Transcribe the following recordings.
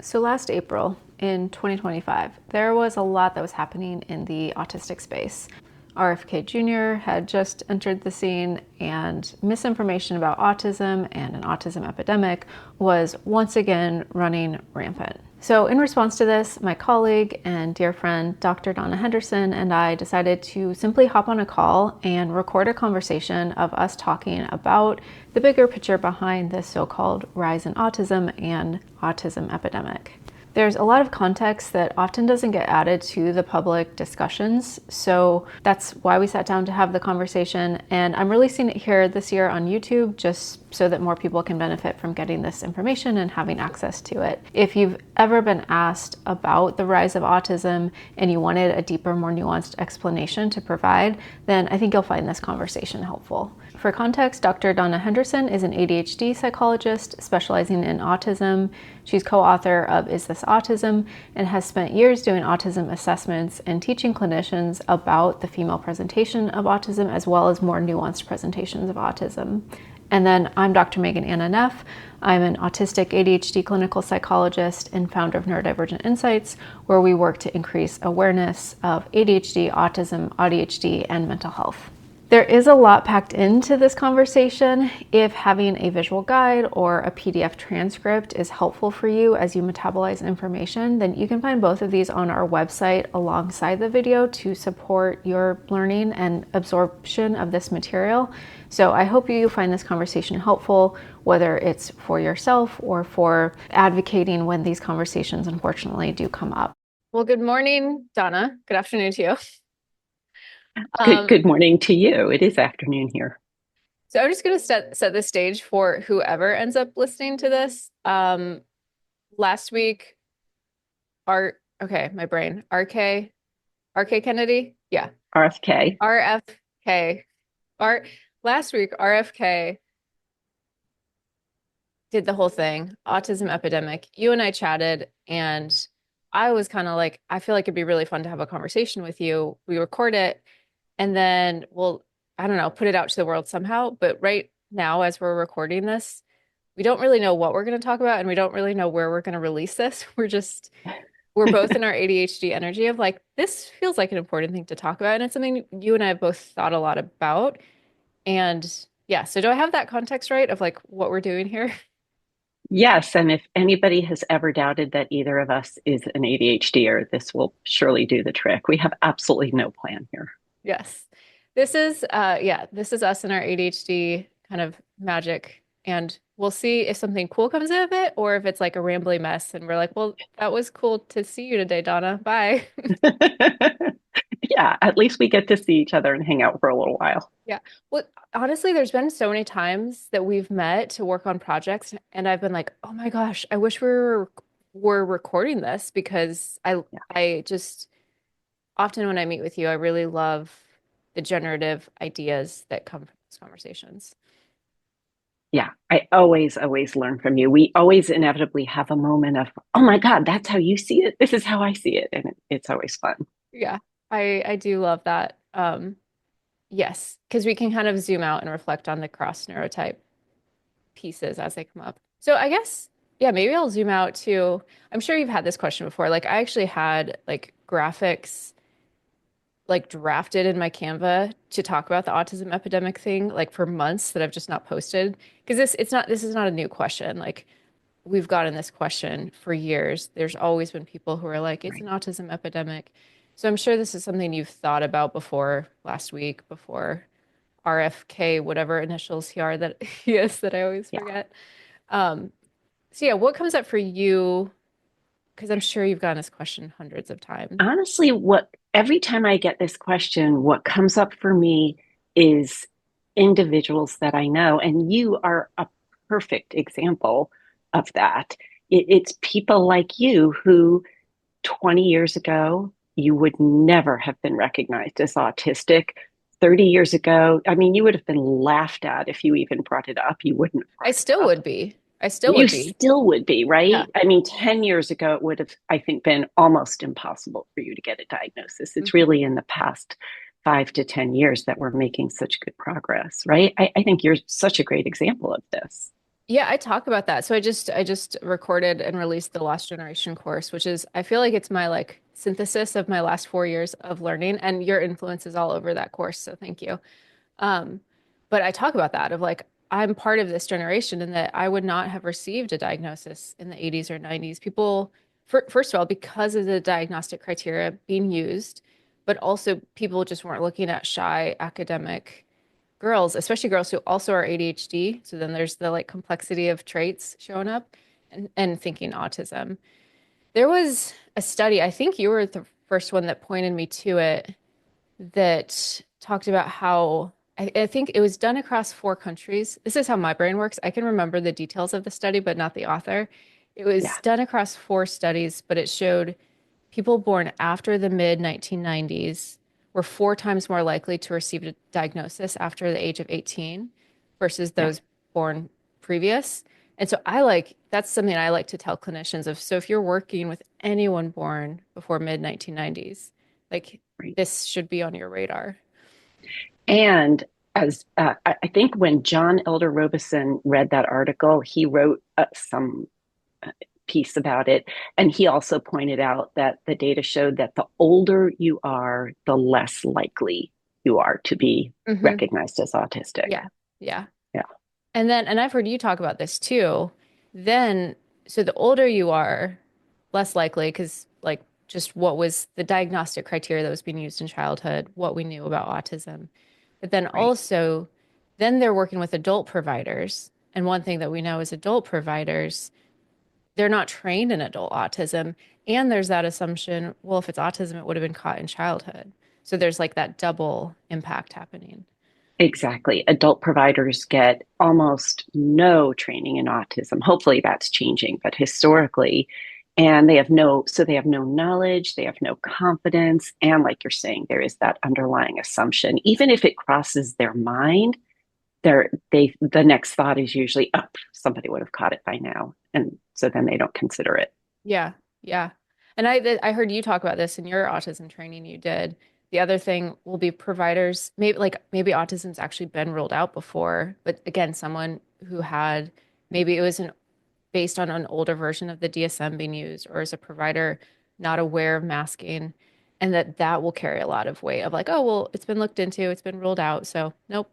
So last April in 2025, there was a lot that was happening in the autistic space. RFK Jr. had just entered the scene, and misinformation about autism and an autism epidemic was once again running rampant. So in response to this, my colleague and dear friend, Dr. Donna Henderson, and I decided to simply hop on a call and record a conversation of us talking about the bigger picture behind this so-called rise in autism and autism epidemic. There's a lot of context that often doesn't get added to the public discussions, so that's why we sat down to have the conversation, and I'm releasing it here this year on YouTube just so that more people can benefit from getting this information and having access to it. If you've ever been asked about the rise of autism and you wanted a deeper, more nuanced explanation to provide, then I think you'll find this conversation helpful. For context, Dr. Donna Henderson is an ADHD psychologist specializing in autism. She's co-author of Is This Autism? And has spent years doing autism assessments and teaching clinicians about the female presentation of autism as well as more nuanced presentations of autism. And then I'm Dr. Megan Anna Neff. I'm an autistic ADHD clinical psychologist and founder of Neurodivergent Insights, where we work to increase awareness of ADHD, autism, ADHD, and mental health. There is a lot packed into this conversation. If having a visual guide or a PDF transcript is helpful for you as you metabolize information, then you can find both of these on our website alongside the video to support your learning and absorption of this material. So I hope you find this conversation helpful, whether it's for yourself or for advocating when these conversations unfortunately do come up. Well, good morning, Donna. Good afternoon to you. Good morning to you. It is afternoon here. So I'm just going to set the stage for whoever ends up listening to this. Last week, my brain, RK Kennedy? Yeah. RFK. Last week, RFK did the whole thing, autism epidemic. You and I chatted, and I was kind of like, I feel like it'd be really fun to have a conversation with you. We record it. And then I don't know, put it out to the world somehow. But right now, as we're recording this, we don't really know what we're going to talk about, and we don't really know where we're going to release this. We're both in our ADHD energy of like, this feels like an important thing to talk about. And it's something you and I have both thought a lot about. And yeah, so do I have that context right of like what we're doing here? Yes, and if anybody has ever doubted that either of us is an ADHDer, this will surely do the trick. We have absolutely no plan here. Yes. This is us and our ADHD kind of magic. And we'll see if something cool comes out of it or if it's like a rambling mess and we're like, well, that was cool to see you today, Donna. Bye. Yeah, at least we get to see each other and hang out for a little while. Yeah. Well, honestly, there's been so many times that we've met to work on projects and I've been like, oh my gosh, I wish were recording this because I just often when I meet with you, I really love the generative ideas that come from those conversations. Yeah, I always learn from you. We always inevitably have a moment of, oh my God, that's how you see it. This is how I see it. And it's always fun. Yeah, I do love that. Yes, because we can kind of zoom out and reflect on the cross neurotype pieces as they come up. So I guess, yeah, maybe I'll zoom out to, I'm sure you've had this question before. Like I actually had like graphics like drafted in my Canva to talk about the autism epidemic thing like for months that I've just not posted because this is not a new question. Like we've gotten this question for years. There's always been people who are like, it's an autism epidemic. So I'm sure this is something you've thought about before last week, before RFK, whatever initials he is that I always Yeah. forget. So yeah, what comes up for you? Because I'm sure you've gotten this question hundreds of times. Honestly, every time I get this question, what comes up for me is individuals that I know, and you are a perfect example of that. It's people like you who 20 years ago, you would never have been recognized as autistic. 30 years ago, I mean, you would have been laughed at if you even brought it up. You wouldn't have I brought it still up. would be. I still You would be. still would be, Yeah. right? I mean, 10 years ago, it would have, I think, been almost impossible for you to get a diagnosis. It's Mhm. really in the past 5 to 10 years that we're making such good progress, right? I think you're such a great example of this. Yeah, I talk about that. So I just recorded and released the Lost Generation course, which is I feel like it's my like synthesis of my last 4 years of learning, and your influence is all over that course. So thank you. Um, but I talk about that of like I'm part of this generation and that I would not have received a diagnosis in the 80s or 90s. People, first of all, because of the diagnostic criteria being used, but also people just weren't looking at shy academic girls, especially girls who also are ADHD. So then there's the like complexity of traits showing up and thinking autism. There was a study, I think you were the first one that pointed me to it, that talked about how I think it was done across 4 countries. This is how my brain works. I can remember the details of the study, but not the author. It was Yeah, done across 4 studies, but it showed people born after the mid 1990s were 4 times more likely to receive a diagnosis after the age of 18 versus yeah, those born previous. And so I like that's something I like to tell clinicians of. So if you're working with anyone born before mid 1990s, like right. this should be on your radar. And as I think when John Elder Robison read that article, he wrote some piece about it. And he also pointed out that the data showed that the older you are, the less likely you are to be Hmm. recognized as autistic. Yeah. Yeah. Yeah, And I've heard you talk about this too. Then, so the older you are, less likely, because like just what was the diagnostic criteria that was being used in childhood, what we knew about autism. But then right. also, then they're working with adult providers. And one thing that we know is adult providers, they're not trained in adult autism. And there's that assumption, well, if it's autism, it would have been caught in childhood. So there's like that double impact happening. Exactly. Adult providers get almost no training in autism. Hopefully that's changing, but historically, and they have no knowledge, they have no confidence. And like you're saying, there is that underlying assumption. Even if it crosses their mind, the next thought is usually, oh, somebody would have caught it by now. And so then they don't consider it. Yeah, yeah. And I heard you talk about this in your autism training you did. The other thing will be providers, maybe autism's actually been ruled out before, but again, someone who had maybe it was based on an older version of the DSM being used, or as a provider not aware of masking, and that will carry a lot of weight of like, oh, well, it's been looked into, it's been ruled out, so nope.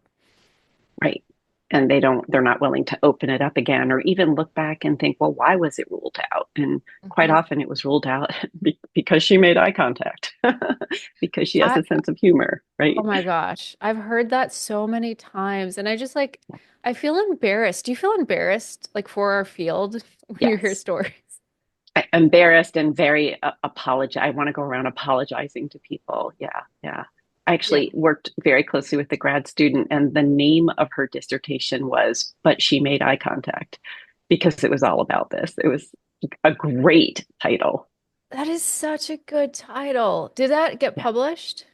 Right. And they're not willing to open it up again or even look back and think, well, why was it ruled out? And quite Mhm. often it was ruled out because she made eye contact, because she has I a sense of humor, Oh right? my gosh, I've heard that so many times, and I just like I feel embarrassed. Do you feel embarrassed like for our field when you hear Yes. stories? Embarrassed and very I want to go around apologizing to people. Yeah, yeah. I Yeah. actually worked very closely with the grad student, and the name of her dissertation was "But She Made Eye Contact," because it was all about this. It was a great title. That is such a good title. Did that get Yeah, published?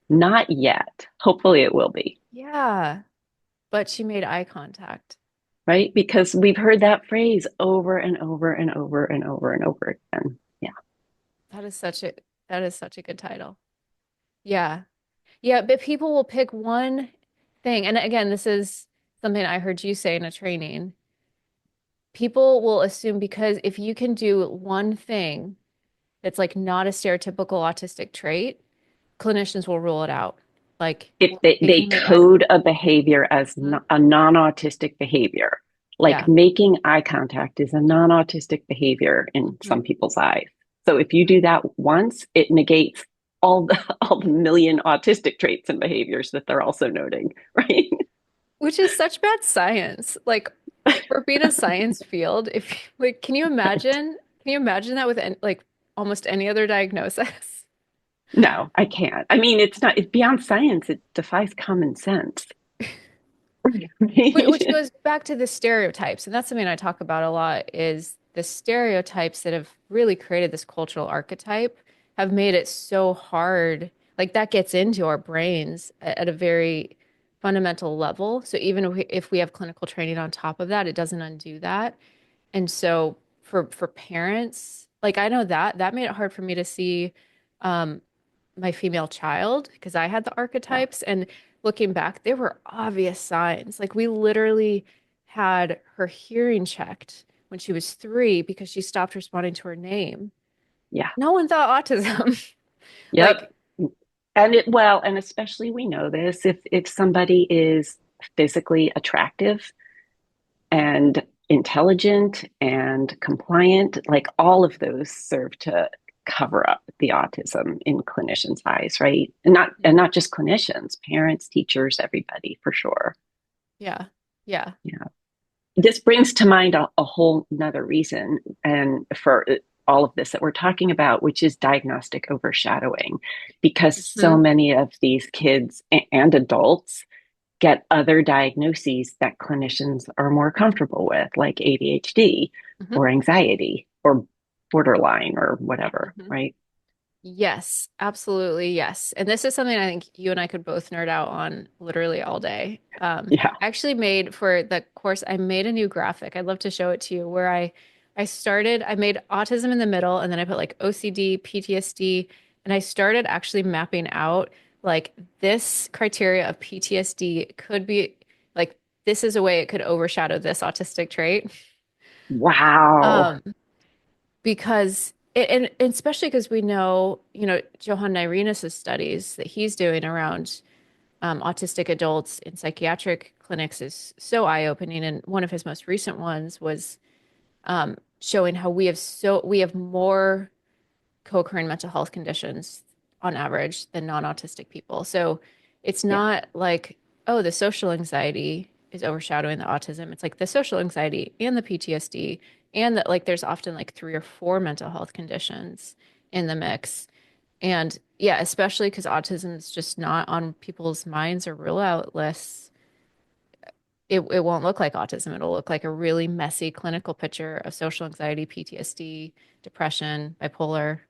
not yet. Hopefully, it will be, Yeah, but she made eye contact. right? Because we've heard that phrase over and over and over and over and over again. Yeah, That is such a that is such a good title. Yeah. Yeah, but people will pick one thing. And again, this is something I heard you say in a training. People will assume because if you can do one thing that's like not a stereotypical autistic trait, clinicians will rule it out. Like, if well, they they they can make eye code a behavior as contact. a non-autistic behavior, like Yeah. making eye contact is a non-autistic behavior in Mhm. some people's eyes. So if you do that once, it negates all the million autistic traits and behaviors that they're also noting, right? Which is such bad science. Like, for being a science field, if like, can you imagine that with like almost any other diagnosis? No, I can't. I mean, it's beyond science. It defies common sense. Which Right? goes back to the stereotypes, and that's something I talk about a lot is the stereotypes that have really created this cultural archetype have made it so hard. Like that gets into our brains at a very fundamental level. So even if we have clinical training on top of that, it doesn't undo that. And so for parents, like I know that made it hard for me to see um, my female child because I had the Yeah. archetypes and looking back, there were obvious signs. Like we literally had her hearing checked when she was 3 because she stopped responding to her name. Yeah. No one thought autism. Yep. Like, And especially we know this if somebody is physically attractive and intelligent and compliant, like all of those serve to cover up the autism in clinicians' eyes, right? And not just clinicians, parents, teachers, everybody for sure. yeah, yeah. Yeah. This brings to mind a whole nother reason and for all of this that we're talking about, which is diagnostic overshadowing, because so Hmm. many of these kids and adults get other diagnoses that clinicians are more comfortable with, like ADHD Hmm. or anxiety or borderline or whatever, Hmm. right? Yes, absolutely. Yes. And this is something I think you and I could both nerd out on literally all day. Yeah. I actually made for the course, I made a new graphic. I'd love to show it to you where I made autism in the middle and then I put like OCD, PTSD, and I started actually mapping out like this criteria of PTSD could be like this is a way it could overshadow this autistic trait. Wow. Um, because and especially because we know, Johan Irena's studies that he's doing around autistic adults in psychiatric clinics is so eye-opening. And one of his most recent ones was showing how we have more co-occurring mental health conditions on average than non-autistic people. So it's Yeah. not like, oh, the social anxiety is overshadowing the autism. It's like the social anxiety and the PTSD, and that like there's often like 3 or 4 mental health conditions in the mix. And yeah, especially because autism is just not on people's minds or rule out lists. It won't look like autism. It'll look like a really messy clinical picture of social anxiety, PTSD, depression, bipolar.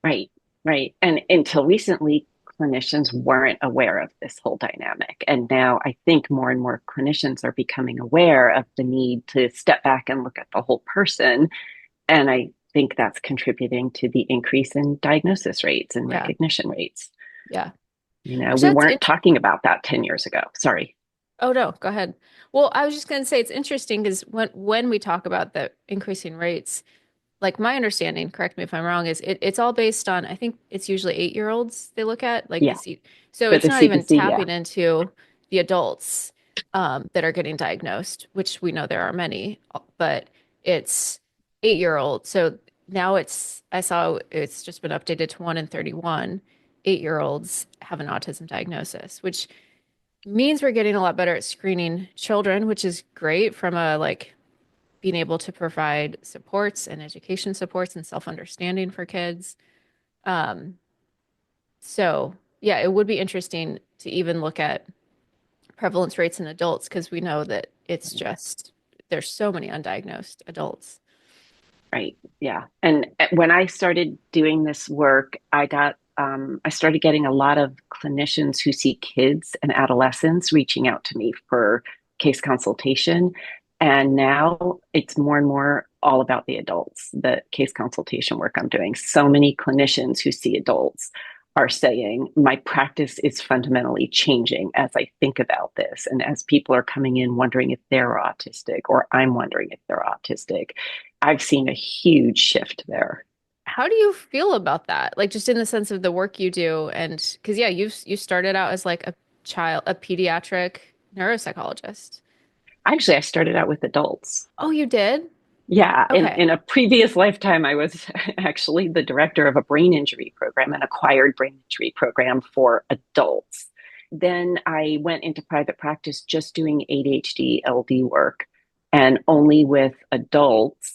Right, right. And until recently, clinicians weren't aware of this whole dynamic. And now I think more and more clinicians are becoming aware of the need to step back and look at the whole person. And I think that's contributing to the increase in diagnosis rates and Yeah. recognition rates. Yeah. We Actually, weren't talking about that 10 years ago. Sorry. oh no, go ahead. Well, I was just going to say it's interesting because when we talk about the increasing rates, like my understanding, correct me if I'm wrong, is it's all based on, I think it's usually 8-year-olds they look at, like the Yeah. C. So For it's the not even CBC, yeah. tapping into the adults that are getting diagnosed, which we know there are many, but it's 8-year-olds. So now I saw it's just been updated to 1 in 31. 8-year-olds have an autism diagnosis, which means we're getting a lot better at screening children, which is great from a like being able to provide supports and education supports and self-understanding for kids. Um, so yeah, it would be interesting to even look at prevalence rates in adults because we know that it's just there's so many undiagnosed adults. Right. Yeah. And when I started doing this work, I started getting a lot of clinicians who see kids and adolescents reaching out to me for case consultation. And now it's more and more all about the adults, the case consultation work I'm doing. So many clinicians who see adults are saying, my practice is fundamentally changing as I think about this. And as people are coming in wondering if they're autistic, or I'm wondering if they're autistic, I've seen a huge shift there. How do you feel about that? Like just in the sense of the work you do, and because yeah, you started out as like a pediatric neuropsychologist. Actually, I started out with adults. Oh, you did? Yeah, Okay. in a previous lifetime, I was actually the director of a brain injury program, an acquired brain injury program for adults. Then I went into private practice just doing ADHD LD work and only with adults.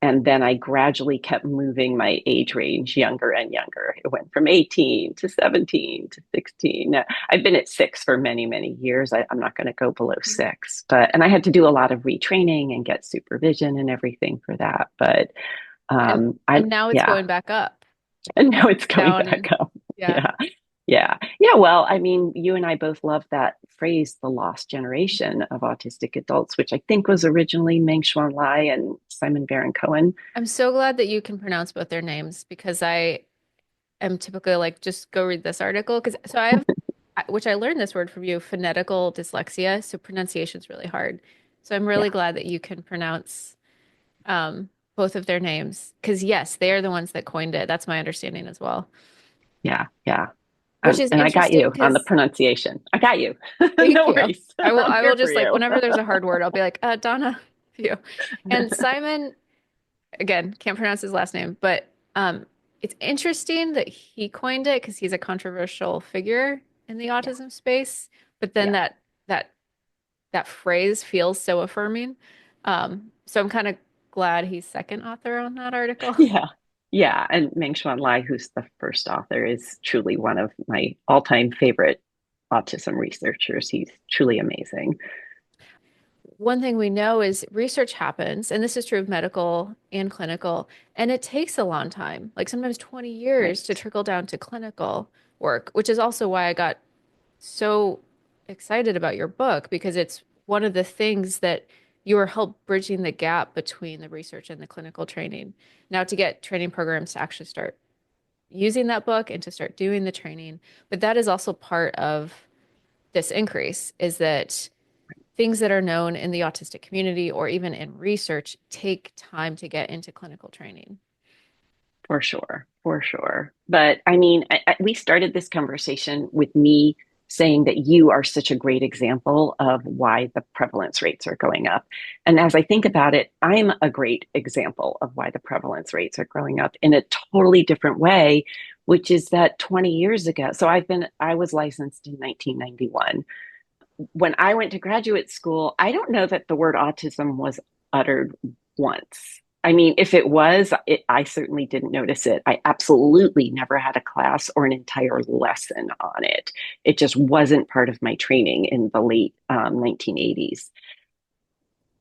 And then I gradually kept moving my age range younger and younger. It went from 18 to 17 to 16. I've been at 6 for many, many years. I'm not going to go below 6, and I had to do a lot of retraining and get supervision and everything for that. But And I, and now it's yeah, going back up. and now it's going Down back and up. yeah. Yeah. Yeah. Yeah. Well, I mean, you and I both love that phrase, the lost generation of autistic adults, which I think was originally Meng Xuan Lai and Simon Baron Cohen. I'm so glad that you can pronounce both their names because I am typically like just go read this article because so I have which I learned this word from you, phonetical dyslexia. So pronunciation is really hard. So I'm really Yeah, glad that you can pronounce both of their names. Because yes, they are the ones that coined it. That's my understanding as well. yeah, yeah. Which is And I got interesting you on the because pronunciation. I got you. thank No you. worries. I'm I will here for just like you. whenever there's a hard word, I'll be like, Donna, you. And Simon, again, can't pronounce his last name, but it's interesting that he coined it because he's a controversial figure in the Yeah, autism space. But then yeah, that that phrase feels so affirming. So I'm kind of glad he's second author on that article. yeah, yeah. And Meng-Xuan Lai, who's the first author, is truly one of my all-time favorite autism researchers. He's truly amazing. One thing we know is research happens, and this is true of medical and clinical, and it takes a long time, like sometimes 20 years to Right. trickle down to clinical work, which is also why I got so excited about your book because it's one of the things that you are help bridging the gap between the research and the clinical training. Now to get training programs to actually start using that book and to start doing the training, but that is also part of this increase is that things that are known in the autistic community or even in research take time to get into clinical training. For sure, for sure. But I mean, we started this conversation with me saying that you are such a great example of why the prevalence rates are going up. And as I think about it, I'm a great example of why the prevalence rates are growing up in a totally different way, which is that 20 years ago. So I was licensed in 1991. When I went to graduate school, I don't know that the word autism was uttered once. I mean, if it was, I certainly didn't notice it. I absolutely never had a class or an entire lesson on it. It just wasn't part of my training in the late 1980s.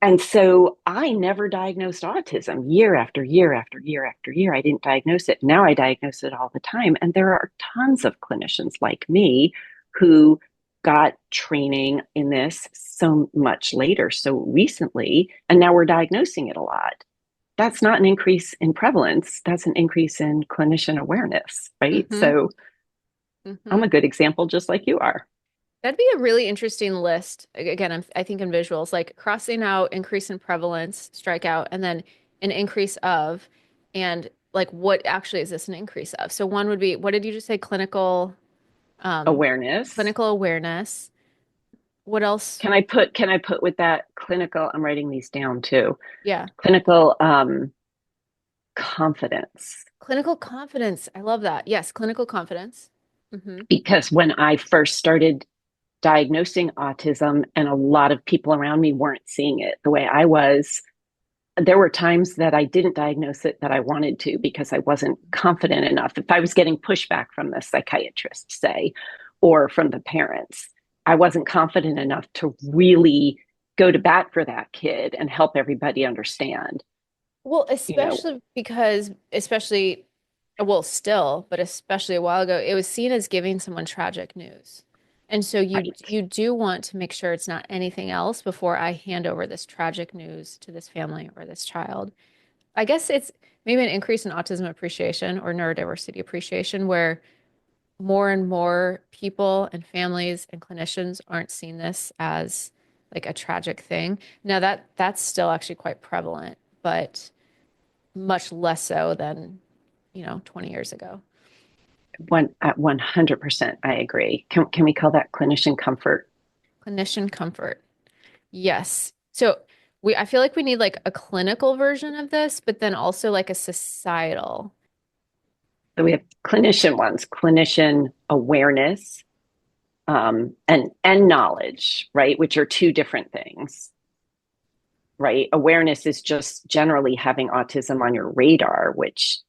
And so I never diagnosed autism year after year after year after year. I didn't diagnose it. Now I diagnose it all the time. And there are tons of clinicians like me who got training in this so much later, so recently, and now we're diagnosing it a lot. That's not an increase in prevalence, that's an increase in clinician awareness, right? Mm-hmm. So I'm Mm-hmm. a good example, just like you are. That'd be a really interesting list. Again, I think in visuals, like crossing out increase in prevalence, strikeout, and then an increase of, and like what actually is this an increase of? So one would be, what did you just say? Um, Awareness. clinical awareness. What else? Can I put with that clinical? I'm writing these down too. Yeah. Clinical confidence. Clinical confidence. I love that. Yes, clinical confidence. Mm-hmm. Because when I first started diagnosing autism, and a lot of people around me weren't seeing it the way I was, there were times that I didn't diagnose it that I wanted to because I wasn't confident enough. If I was getting pushback from the psychiatrist, say, or from the parents, I wasn't confident enough to really go to bat for that kid and help everybody understand, Well, you know, especially because, especially, well, still, but especially a while ago, it was seen as giving someone tragic news. And so right. you do want to make sure it's not anything else before I hand over this tragic news to this family or this child. I guess it's maybe an increase in autism appreciation or neurodiversity appreciation where more and more people and families and clinicians aren't seeing this as like a tragic thing. Now that's still actually quite prevalent, but much less so than, 20 years ago. At 100%, I agree. Can we call that clinician comfort? Clinician comfort. Yes. So I feel like we need like a clinical version of this, but then also like a societal. So we have clinician ones, clinician awareness, and knowledge, right? Which are two different things, right? Awareness is just generally having autism on your radar, which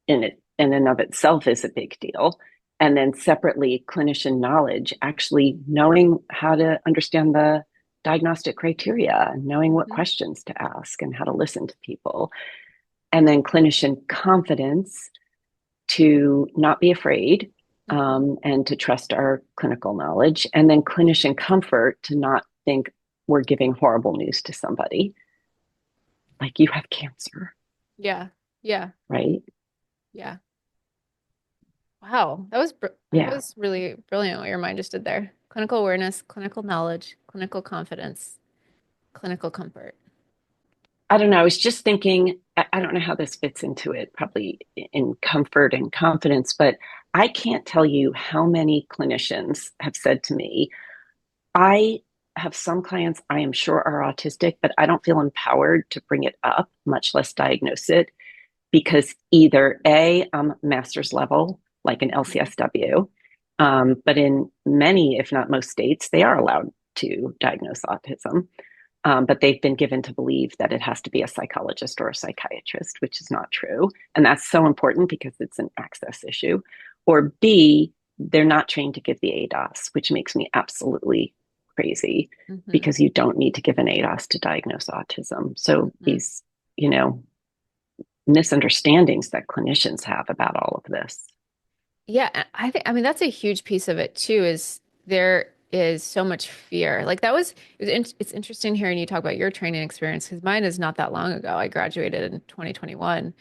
in and of itself is a big deal. And then separately, clinician knowledge, actually knowing how to understand the diagnostic criteria, knowing what Mhm. questions to ask and how to listen to people. And then clinician confidence, to not be afraid, Mhm. and to trust our clinical knowledge. And then clinician comfort, to not think we're giving horrible news to somebody, like you have cancer, Yeah. Yeah. right? Yeah. Wow, that Yeah. was really brilliant what your mind just did there. Clinical awareness, clinical knowledge, clinical confidence, clinical comfort. I don't know. I was just thinking, I don't know how this fits into it, probably in comfort and confidence, but I can't tell you how many clinicians have said to me, I have some clients I am sure are autistic, but I don't feel empowered to bring it up, much less diagnose it, because either A, I'm master's level, like an Mhm. LCSW, but in many, if not most states, they are allowed to diagnose autism. But they've been given to believe that it has to be a psychologist or a psychiatrist, which is not true. And that's so important because it's an access issue. Or B, they're not trained to give the ADOS, which makes me absolutely crazy Mhm. because you don't need to give an ADOS to diagnose autism. So Mhm. these, you know, misunderstandings that clinicians have about all of this. Yeah, I think, I mean, that's a huge piece of it too, is there is so much fear. Like that was, it's interesting hearing you talk about your training experience because mine is not that long ago. I graduated in 2021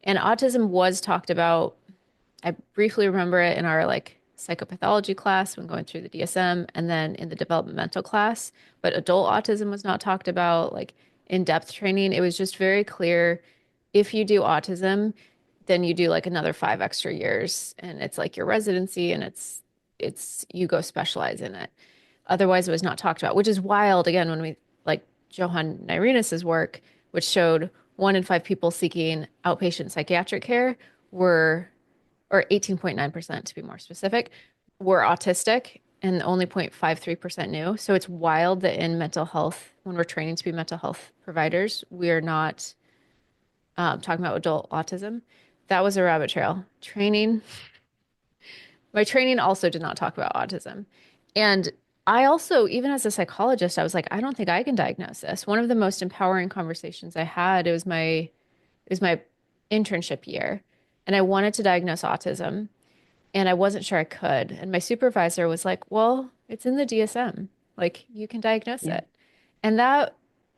and autism was talked about. I briefly remember it in our like psychopathology class when going through the DSM and then in the developmental class, but adult autism was not talked about like in-depth training. It was just very clear if you do autism, then you do like another 5 extra years and it's like your residency and it's you go specialize in it. Otherwise, it was not talked about, which is wild again when we like Johan Nyrenus's work, which showed 1 in 5 people seeking outpatient psychiatric care were or 18.9% to be more specific, were autistic and only 0.53% knew. So it's wild that in mental health, when we're training to be mental health providers, we are not talking about adult autism. That was a rabbit trail. My training also did not talk about autism. And I also, even as a psychologist, I was like, I don't think I can diagnose this. One of the most empowering conversations I had, it was my internship year, and I wanted to diagnose autism. And I wasn't sure I could. And my supervisor was like, "Well, it's in the DSM. Like you can diagnose Yeah. it." And that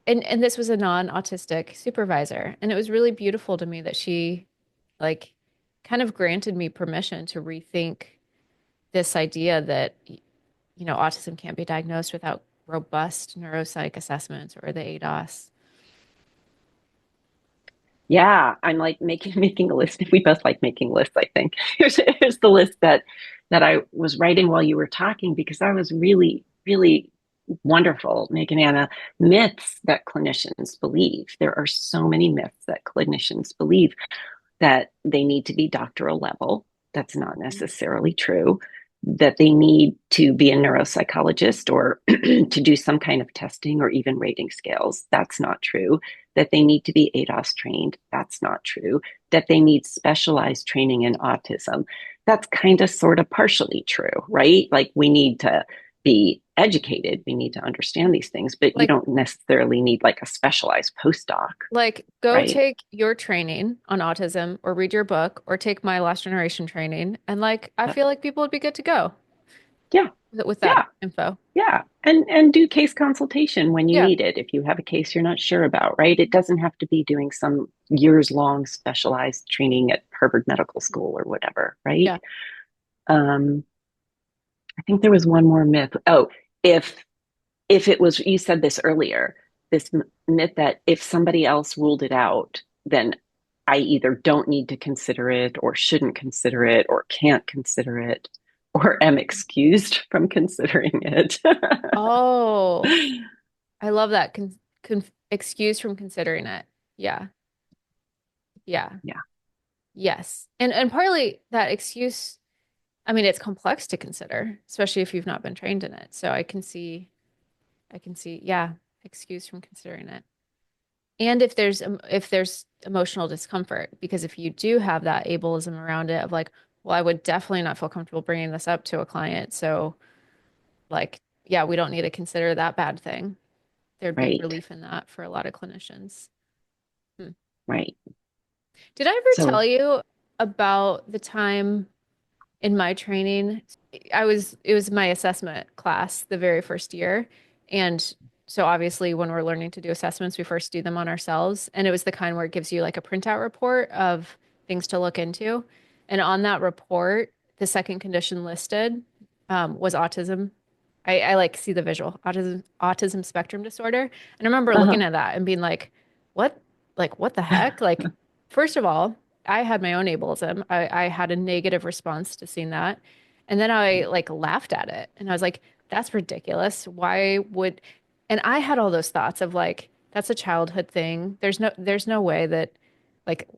and this was a non-autistic supervisor. And it was really beautiful to me that she like kind of granted me permission to rethink this idea that autism can't be diagnosed without robust neuropsych assessments or the ADOS. Yeah, I'm like making a list. We both like making lists, I think. Here's the list that I was writing while you were talking because I was really, really wonderful, Megan Anna, myths that clinicians believe. There are so many myths that clinicians believe that they need to be doctoral level. That's not necessarily true. That they need to be a neuropsychologist or to do some kind of testing or even rating scales. That's not true. That they need to be ADOS trained. That's not true. That they need specialized training in autism. That's kind of sort of partially true, right? Like we need to be educated. We need to understand these things, but you Like don't necessarily need like a specialized postdoc, Like, go right? take your training on autism or read your book or take my last generation training. And like, I feel like people would be good to go Yeah, with that yeah. info. Yeah, and do case consultation when you Yeah. need it if you have a case you're not sure about, right? It doesn't have to be doing some years long specialized training at Harvard Medical School or whatever, right? Yeah. Um, I think there was one more myth. Oh, if if it was you said this earlier, this myth that if somebody else ruled it out, then I either don't need to consider it or shouldn't consider it or can't consider it or am excused from considering it. Oh, I love that. Excuse from considering it. Yeah. Yeah. Yeah. Yes. And partly that excuse, I mean, it's complex to consider, especially if you've not been trained in it. So I can see, yeah, excuse from considering it. And if there's emotional discomfort, because if you do have that ableism around it of like, well, I would definitely not feel comfortable bringing this up to a client. So like, yeah, we don't need to consider that bad thing. There'd be Right, relief in that for a lot of clinicians. Hmm. right. Did I ever So, tell you about the time in my training? It was my assessment class the very first year. And so obviously when we're learning to do assessments, we first do them on ourselves. And it was the kind where it gives you like a printout report of things to look into. And on that report, the second condition listed was autism. I like see the visual autism spectrum disorder. And I remember Uh-huh. looking at that and being what? Like, what the heck? Like, first of all, I had my own ableism. I had a negative response to seeing that. And then I like laughed at it. And I was like, that's ridiculous. Why would, and I had all those thoughts of like, that's a childhood thing. There's no way that like,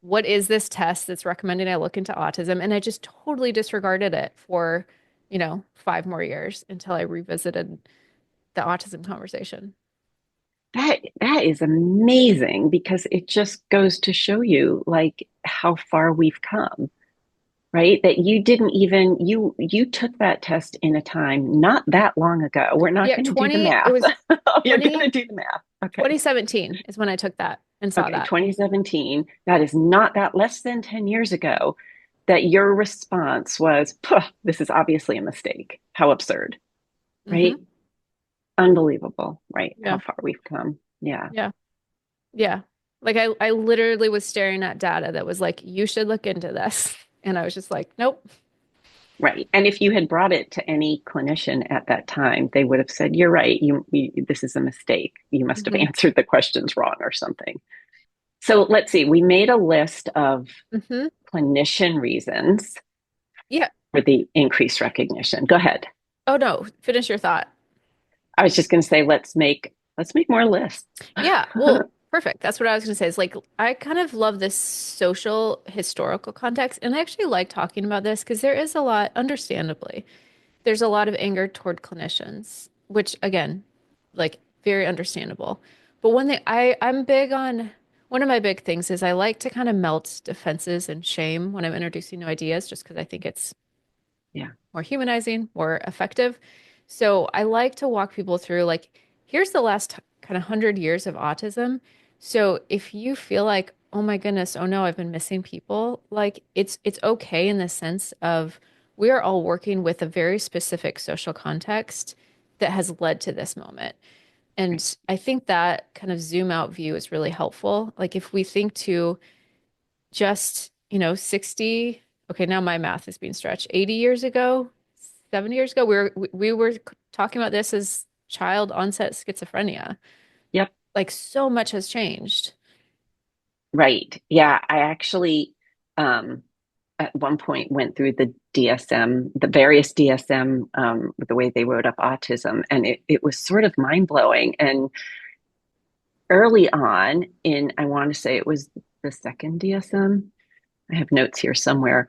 what is this test that's recommending I look into autism? And I just totally disregarded it for, 5 more years until I revisited the autism conversation. That is amazing because it just goes to show you like how far we've come, right? That you didn't even you took that test in a time not that long ago. We're not Yeah, going to do the it math. was Oh, you're going to 20, do the math. Okay. 2017 is when I took that and saw Okay, that. 2017. That is not that less than 10 years ago that your response was, "Puh, this is obviously a mistake. How absurd." Right? Hmm. Unbelievable, right? How Yeah. far we've come. Yeah. Yeah. Yeah. Like I literally was staring at data that was like, you should look into this. And I was just like, nope. Right. And if you had brought it to any clinician at that time, they would have said, "You're right. This is a mistake. You must have Hmm. answered the questions wrong or something." So let's see. We made a list of Hmm. clinician reasons Yeah. for the increased recognition. Go ahead. Oh no, finish your thought. I was just going to say, let's make more lists. Yeah, well, perfect. That's what I was going to say. Is like I kind of love this social historical context, and I actually like talking about this because there is a lot, understandably, there's a lot of anger toward clinicians, which again, like very understandable. But I'm big on one of my big things is I like to kind of melt defenses and shame when I'm introducing new ideas, just because I think it's Yeah. more humanizing, more effective. So I like to walk people through like, here's the last kind of 100 years of autism. So if you feel like, oh my goodness, oh no, I've been missing people, like it's okay in the sense of we are all working with a very specific social context that has led to this moment. Right. And I think that kind of zoom out view is really helpful. Like if we think to just, 60, okay, now my math is being stretched. 80 years ago, 70 years ago, we were talking about this as child onset schizophrenia. Yep. Like so much has changed. Right. Yeah. I actually, um, at one point went through the DSM, the various DSM, the way they wrote up autism, and it was sort of mind blowing. And early on I want to say it was the second DSM. I have notes here somewhere.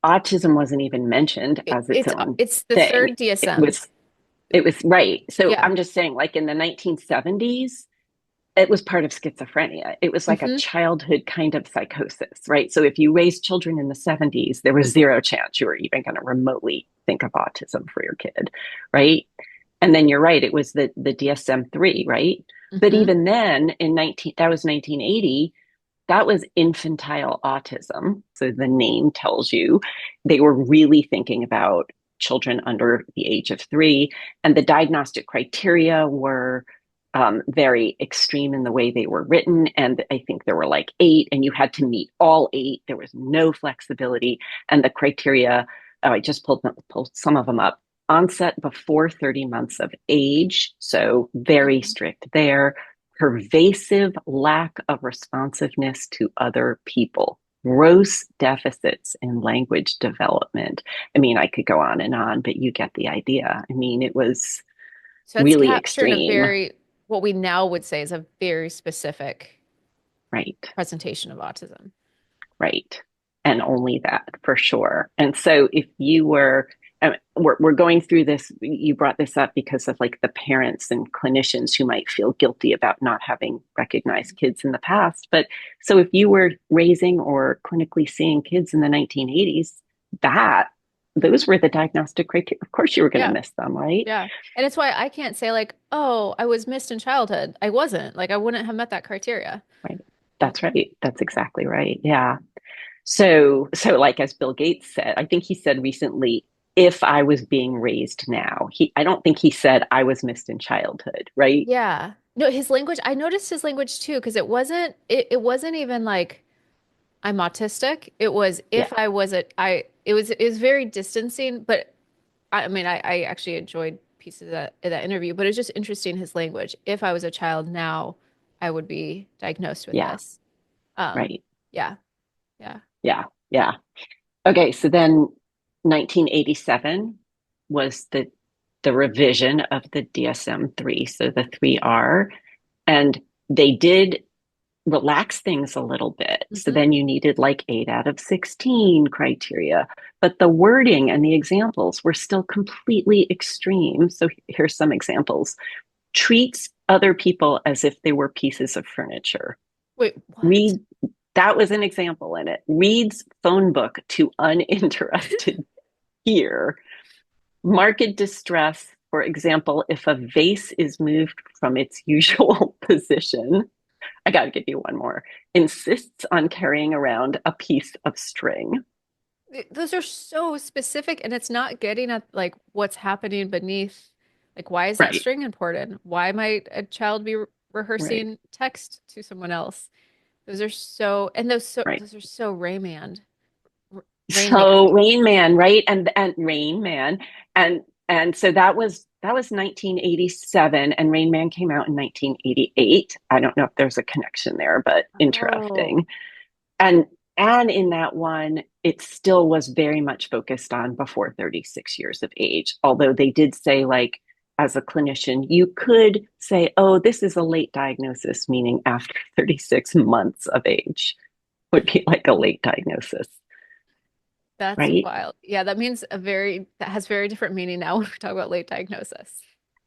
Autism wasn't even mentioned It, as its it's own it's the thing. third It DSM. was it was right. So Yeah. I'm just saying, like in the 1970s, it was part of schizophrenia. It was like a Hmm. childhood kind of psychosis, right? So if you raised children in the 70s, there was zero chance you were even going to remotely think of autism for your kid, right? And then you're right, it was the DSM-III, right? But Hmm. even then in 19 that was 1980, that was infantile autism. So the name tells you they were really thinking about children under the age of 3. And the diagnostic criteria were very extreme in the way they were written. And I think there were like 8, and you had to meet all 8. There was no flexibility. And the criteria, I just pulled some of them up. Onset before 30 months of age. So very Hmm. strict there. Pervasive lack of responsiveness to other people, gross deficits in language development. I mean, I could go on, but you get the idea. I mean, it was So that's really captured in a extreme, very, what we now would say is a very specific right? presentation of autism. Right. And only that for sure. And so if you were, we're going through this, you brought this up because of like the parents and clinicians who might feel guilty about not having recognized kids in the past. But so if you were raising or clinically seeing kids in the 1980s, those were the diagnostic criteria. Of course, you were going to Yeah. miss them, right? Yeah. And it's why I can't say like, oh, I was missed in childhood. I wasn't. Like I wouldn't have met that criteria. Right. That's right. That's exactly right. Yeah. So like as Bill Gates said, I think he said recently, if I was being raised now, I don't think he said I was missed in childhood, right? Yeah. No, his language, I noticed his language too, because it wasn't even like I'm autistic. It was Yeah, if I was a I it was very distancing, but I actually enjoyed pieces of that interview, but it's just interesting his language. If I was a child now, I would be diagnosed with Yeah, this. Um, right. yeah, yeah. Yeah, yeah. Okay, so then 1987 was the revision of the DSM-III, so the 3R, and they did relax things a little bit. So Hmm. then you needed like 8 out of 16 criteria, but the wording and the examples were still completely extreme. So here's some examples. Treats other people as if they were pieces of furniture. Wait, what? Read That was an example in it. Reads phone book to uninterested peer. Marked distress, for example, if a vase is moved from its usual position. I got to give you one more. Insists on carrying around a piece of string. Those are so specific, and it's not getting at like what's happening beneath. Like, why is that Right, string important? Why might a child be right, rehearsing text to someone else? Those are right. those are so Rayman. R Rain Man. So Rain Man, right? And Rain Man. And so that was 1987 and Rain Man came out in 1988. I don't know if there's a connection there, but Oh, interesting. And and in that one, it still was very much focused on before 36 years of age. Although they did say, like, as a clinician, you could say, oh, this is a late diagnosis, meaning after 36 months of age would be like a late diagnosis, that's right? wild. Yeah, that has very different meaning now when we talk about late diagnosis.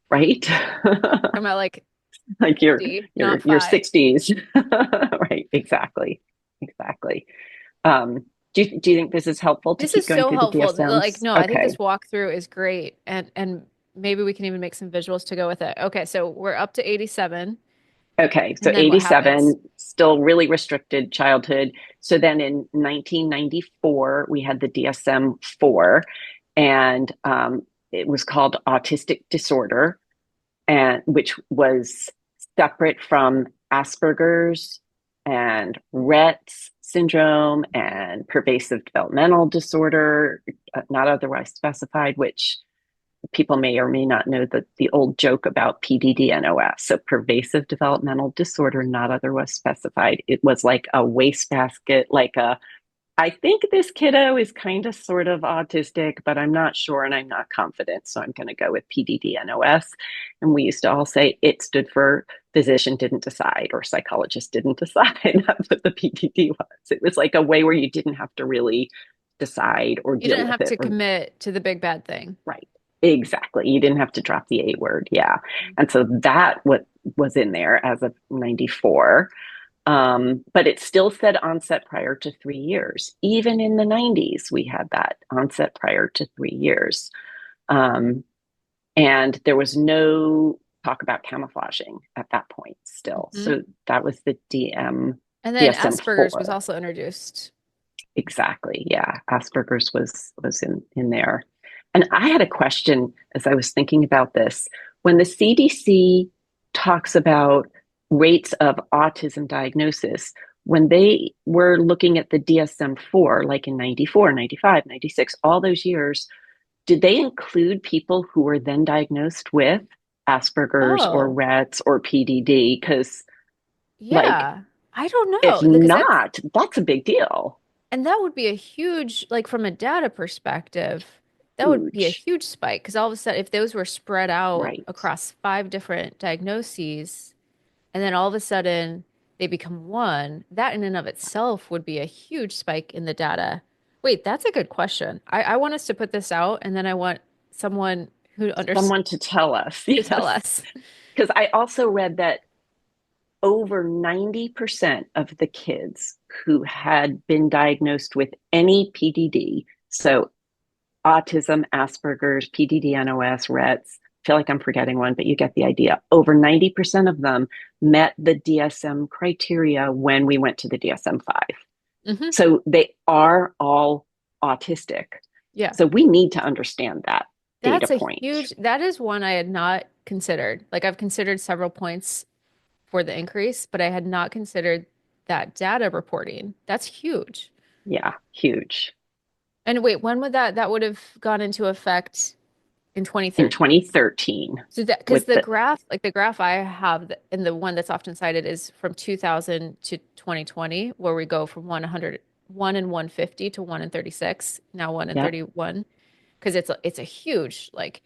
Right? I'm at like Like your 50, your not your 5. 60s. Right, exactly. Exactly. Um, do you think this is helpful to This keep is going so through the helpful. Like, DSMs? no, I think Okay. this walkthrough is great, and maybe we can even make some visuals to go with it. Okay, so we're up to 87, Okay, so and then what happens? 87, still really restricted childhood. So then in 1994, we had the DSM-IV, and it was called autistic disorder, and which was separate from Asperger's and Rett syndrome and pervasive developmental disorder, not otherwise specified, which people may or may not know the old joke about PDD-NOS. So pervasive developmental disorder, not otherwise specified. It was like a wastebasket, like a, I think this kiddo is kind of sort of autistic, but I'm not sure and I'm not confident. So I'm going to go with PDD-NOS. And we used to all say it stood for physician didn't decide or psychologist didn't decide. That's what the PDD was. It was like a way where you didn't have to really decide or You deal didn't with have it to or commit to the big bad thing. right. Exactly. You didn't have to drop the A word. Yeah. And so that what was in there as of 94. But it still said onset prior to 3 years. Even in the 90s, we had that onset prior to 3 years. Um, and there was no talk about camouflaging at that point still. Hmm. So that was the And then Asperger's was DSM-IV. also introduced. Exactly. Yeah. Asperger's was in there. And I had a question as I was thinking about this. When the CDC talks about rates of autism diagnosis, when they were looking at the DSM-IV, like in 94, 95, 96, all those years, did they include people who were then diagnosed with Asperger's or Oh, Rett's or PDD? Because, like, yeah. I don't if know because not, that's a big deal. that would be a huge, like from a data perspective, that would be a Huge. huge spike because all of a sudden, if those were spread out Right. across 5 different diagnoses, and then all of a sudden they become one, that in and of itself would be a huge spike in the data. Wait, that's a good question. I want us to put this out, and then I want someone who understands Someone to tell us. to tell Yes. us. Because I also read that over 90% of the kids who had been diagnosed with any PDD, so autism, Asperger's, PDD-NOS, Rett's, I feel like I'm forgetting one, but you get the idea. Over 90% of them met the DSM criteria when we went to the DSM-5. Hmm. So they are all autistic. Yeah. So we need to understand that data That's a point. that is one I had not considered. Like I've considered several points for the increase, but I had not considered that data reporting. That's huge. Yeah, huge. And wait, when would that would have gone into effect in in 2013? 2013 So that because with the the, graph, like the graph I have, and the one that's often cited is from 2000 to 2020, where we go from 100, 1 in 150 to 1 in 36, now 1 in yep. 31, because it's a huge like,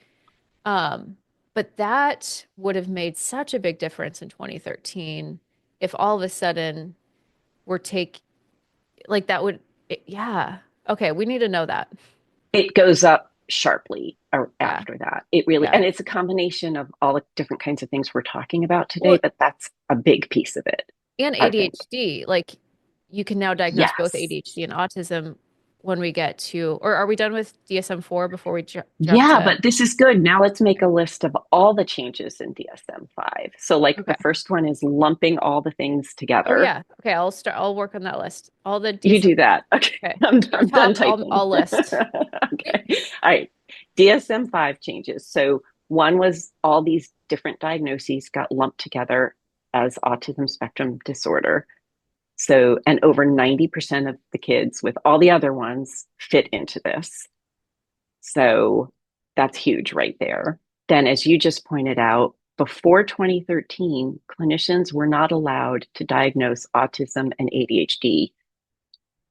um, but that would have made such a big difference in 2013 if all of a sudden we're take like that would, yeah. Okay, we need to know that. It goes up sharply Yeah, after that. It really, yeah. and it's a combination of all the different kinds of things we're talking about today, Well, but that's a big piece of it, and I think. ADHD, like you can now diagnose both Yes. ADHD and autism when we get to, or are we done with DSM-IV before we jump Yeah, to, but this is good. Now let's make a list of all the changes in DSM-5. So, like, the okay. first one is lumping all the things Oh together. yeah. Okay, I'll work on that list. All the You DSM, do that. Okay. okay. Your I'm done top, typing. I'll list. Okay. All right. DSM-5 changes. So, one was all these different diagnoses got lumped together as autism spectrum disorder. So, and over 90% of the kids with all the other ones fit into this. So that's huge right there. Then, as you just pointed out, before 2013, clinicians were not allowed to diagnose autism and ADHD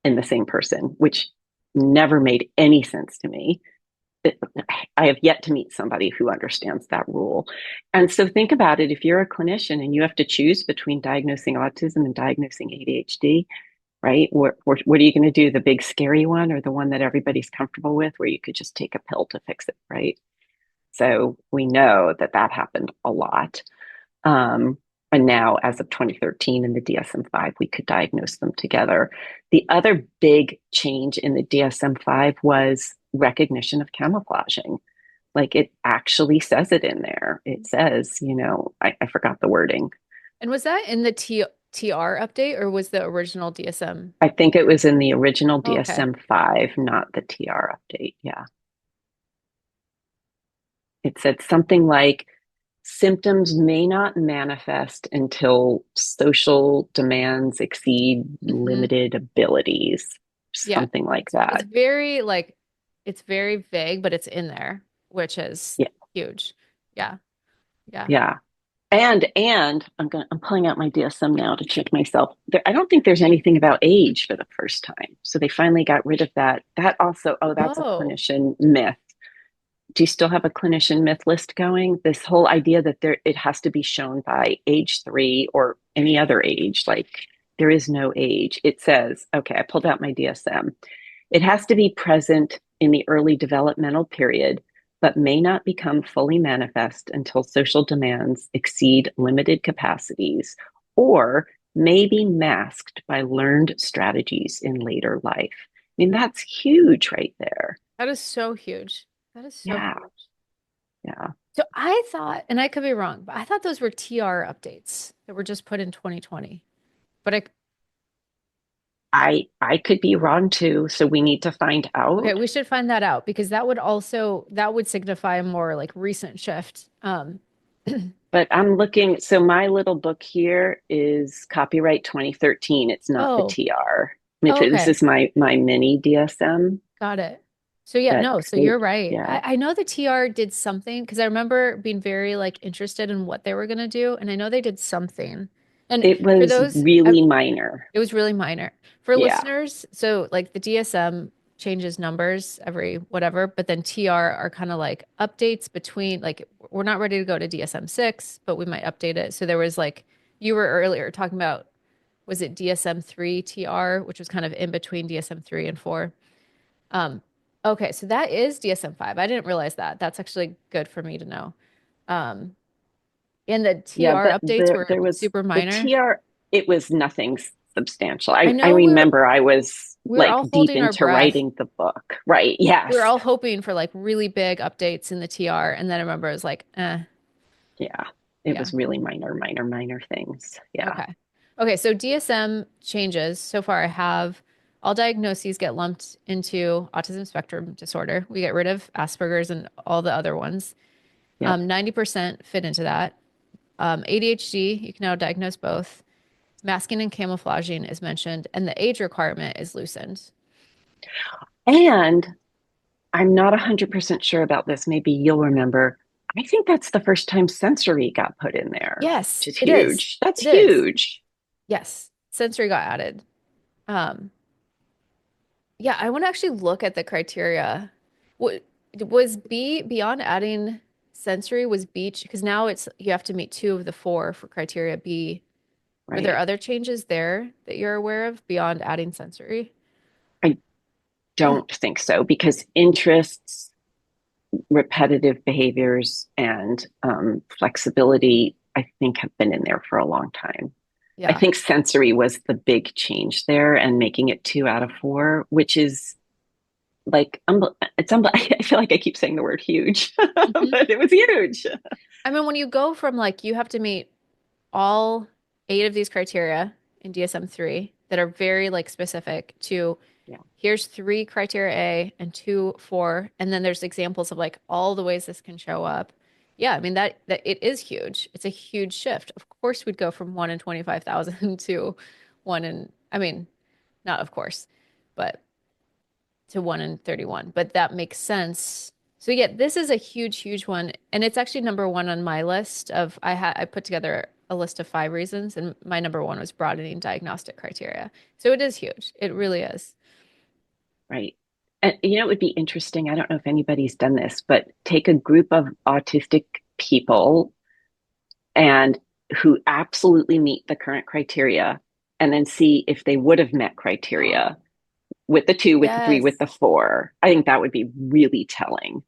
in the same person, which never made any sense to me. I have yet to meet somebody who understands that rule. And so think about it, if you're a clinician and you have to choose between diagnosing autism and diagnosing ADHD, right? What are you going to do? The big scary one or the one that everybody's comfortable with where you could just take a pill to fix it, right? So we know that that happened a lot. And now, as of 2013 in the DSM-5, we could diagnose them together. The other big change in the DSM-5 was recognition of camouflaging. Like it actually says it in there. It says, I forgot the wording. And was that in the TR update or was the original DSM? I think it was in the original Oh, okay. DSM-5, not the TR update. Yeah. It said something like symptoms may not manifest until social demands exceed Hmm. limited abilities, Yeah. something like It's that. very like it's very vague, but it's in there, which is Yeah. huge. Yeah. Yeah. Yeah. And I'm pulling out my DSM now to check myself. I don't think there's anything about age for the first time. So they finally got rid of that. That also, oh, that's a Oh. clinician myth. Do you still have a clinician myth list going? This whole idea that it has to be shown by age 3 or any other age, like there is no age. It says, okay, I pulled out my DSM. It has to be present in the early developmental period, but may not become fully manifest until social demands exceed limited capacities or may be masked by learned strategies in later life. I mean, that's huge right there. That is so huge. That is so Yeah, huge. yeah. So I thought, and I could be wrong, but I thought those were TR updates that were just put in 2020. But I could be wrong too, so we need to find okay, out. we should find that out because that would signify a more like recent shift. But I'm looking, so my little book here is copyright 2013. It's not the Oh, TR. oh, This okay. is my mini DSM, Got it. So yeah, but no, so they, you're right. yeah, I know the TR did something because I remember being very like interested in what they were gonna do, and I know they did something. And it for was those, really minor. it was really minor. For Yeah, listeners, so like the DSM changes numbers every whatever, but then TR are kind of like updates between like we're not ready to go to DSM-6, but we might update it. So there was like you were earlier talking about was it DSM-III TR, which was kind of in between DSM-III and 4. Um, okay, so that is DSM-5. I didn't realize that. That's actually good for me to know. Um, and the yeah. TR updates were There was super the minor. TR. It was nothing substantial. I I know remember I was we were like all deep holding our into breath. writing the book. Right? We were Yes. all hoping for like really big updates in the TR, and then I remember it was like, Yeah. It yeah, was really minor things. Yeah. okay. Okay, so DSM changes. So far, I have all diagnoses get lumped into autism spectrum disorder. We get rid of Asperger's and all the other ones. Yep. 90% fit into that. ADHD, you can now diagnose both. Masking and camouflaging is mentioned, and the age requirement is loosened. And I'm not 100% sure about this. Maybe you'll remember. I think that's the first time sensory got put in there, which Yes, is it is. huge. That's It is. huge. Yes. Sensory got added. Um, yeah, I want to actually look at the criteria. What was B beyond adding sensory was beach because now it's you have to meet two of the four for criteria B. Were there Right. other changes there that you're aware of beyond adding sensory? I don't think so because interests, repetitive behaviors, and flexibility, I think, have been in there for a long time. I Yeah. think sensory was the big change there and making it 2 out of 4, which is like, I feel like I keep saying the word huge, Mhm. but it was huge. I mean, when you go from like you have to meet all eight of these criteria in DSM-III that are very like specific to Yeah. here's three criteria A and two, four, and then there's examples of like all the ways this can show up. Yeah, I mean that it is huge. It's a huge shift. Of course, we'd go from one in 25,000 to one in, I mean, not of course, but to one in 31. But that makes sense. So yeah, this is a huge, huge one, and it's actually number one on my list of I put together a list of 5 reasons, and my number one was broadening diagnostic criteria. So it is huge. It really is. Right. And you know, it would be interesting. I don't know if anybody's done this, but take a group of autistic people and who absolutely meet the current criteria and then see if they would have met criteria with the two, with the three, with Yes. the four. I think that would be really telling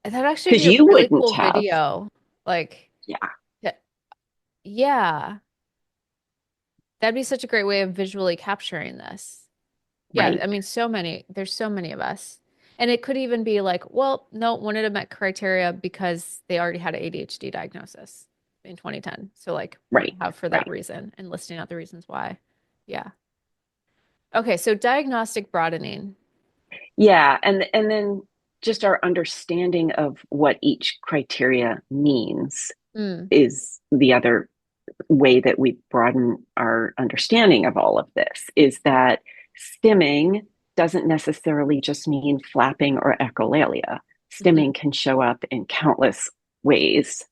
That'd actually because be a you really wouldn't cool have. video. Like, Yeah. yeah, yeah, that'd be such a great way of visually capturing this. Yeah, Right. I mean, there's so many of us. And it could even be like, well, no, one of them met criteria because they already had an ADHD diagnosis in 2010. So like Right. wouldn't have for that Right. reason and listing out the reasons why. Yeah. Okay, so diagnostic broadening. Yeah. And then just our understanding of what each criteria means Mm, is the other way that we broaden our understanding of all of this is that stimming doesn't necessarily just mean flapping or echolalia. hmm. Stimming can show up in countless ways,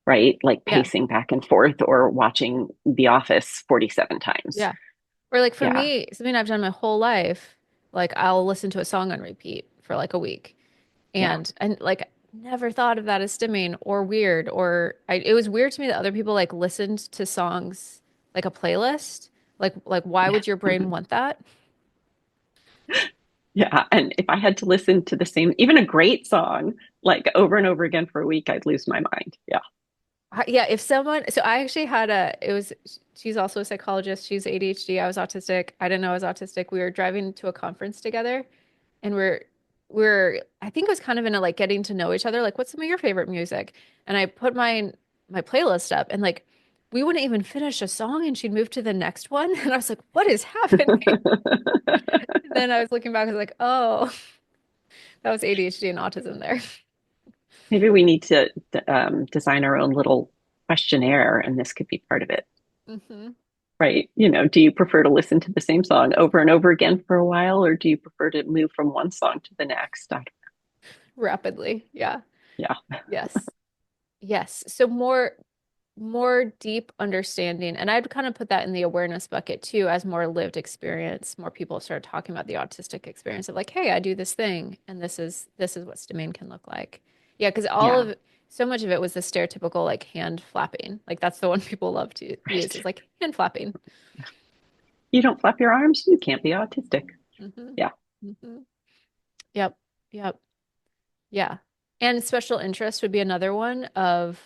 right? Like Yeah. pacing back and forth or watching The Office 47 times. Yeah. Or like for Yeah. me, something I've done my whole life, like I'll listen to a song on repeat for like a week. Yeah. And like never thought of that as stimming or weird or it was weird to me that other people like listened to songs like a playlist. Like why Yeah. would your brain want that? Yeah. And if I had to listen to the same, even a great song, like over and over again for a week, I'd lose my mind. Yeah. Yeah, if someone, so I actually had it was, she's also a psychologist. She's ADHD. I was autistic. I didn't know I was autistic. We were driving to a conference together and I think it was kind of in a like getting to know each other. Like, what's some of your favorite music? And I put my playlist up and like, we wouldn't even finish a song and she'd move to the next one. And I was like, what is happening? And then I was looking back, I was like, oh, that was ADHD and autism there. Maybe we need to design our own little questionnaire, and this could be part of it, Hmm. right? You know, do you prefer to listen to the same song over and over again for a while, or do you prefer to move from one song to the next? Rapidly. Yeah. Yeah, Yes. Yes. So more deep understanding. And I'd kind of put that in the awareness bucket too, as more lived experience. More people start talking about the autistic experience of like, hey, I do this thing, and this is what stimming can look like. Yeah, because yeah, so much of it was the stereotypical like hand flapping. Like that's the one people love to use is right. like hand flapping. You don't flap your arms, you can't be autistic. Hmm. Yeah, Hmm. Yep. Yep. Yeah. And special interest would be another one of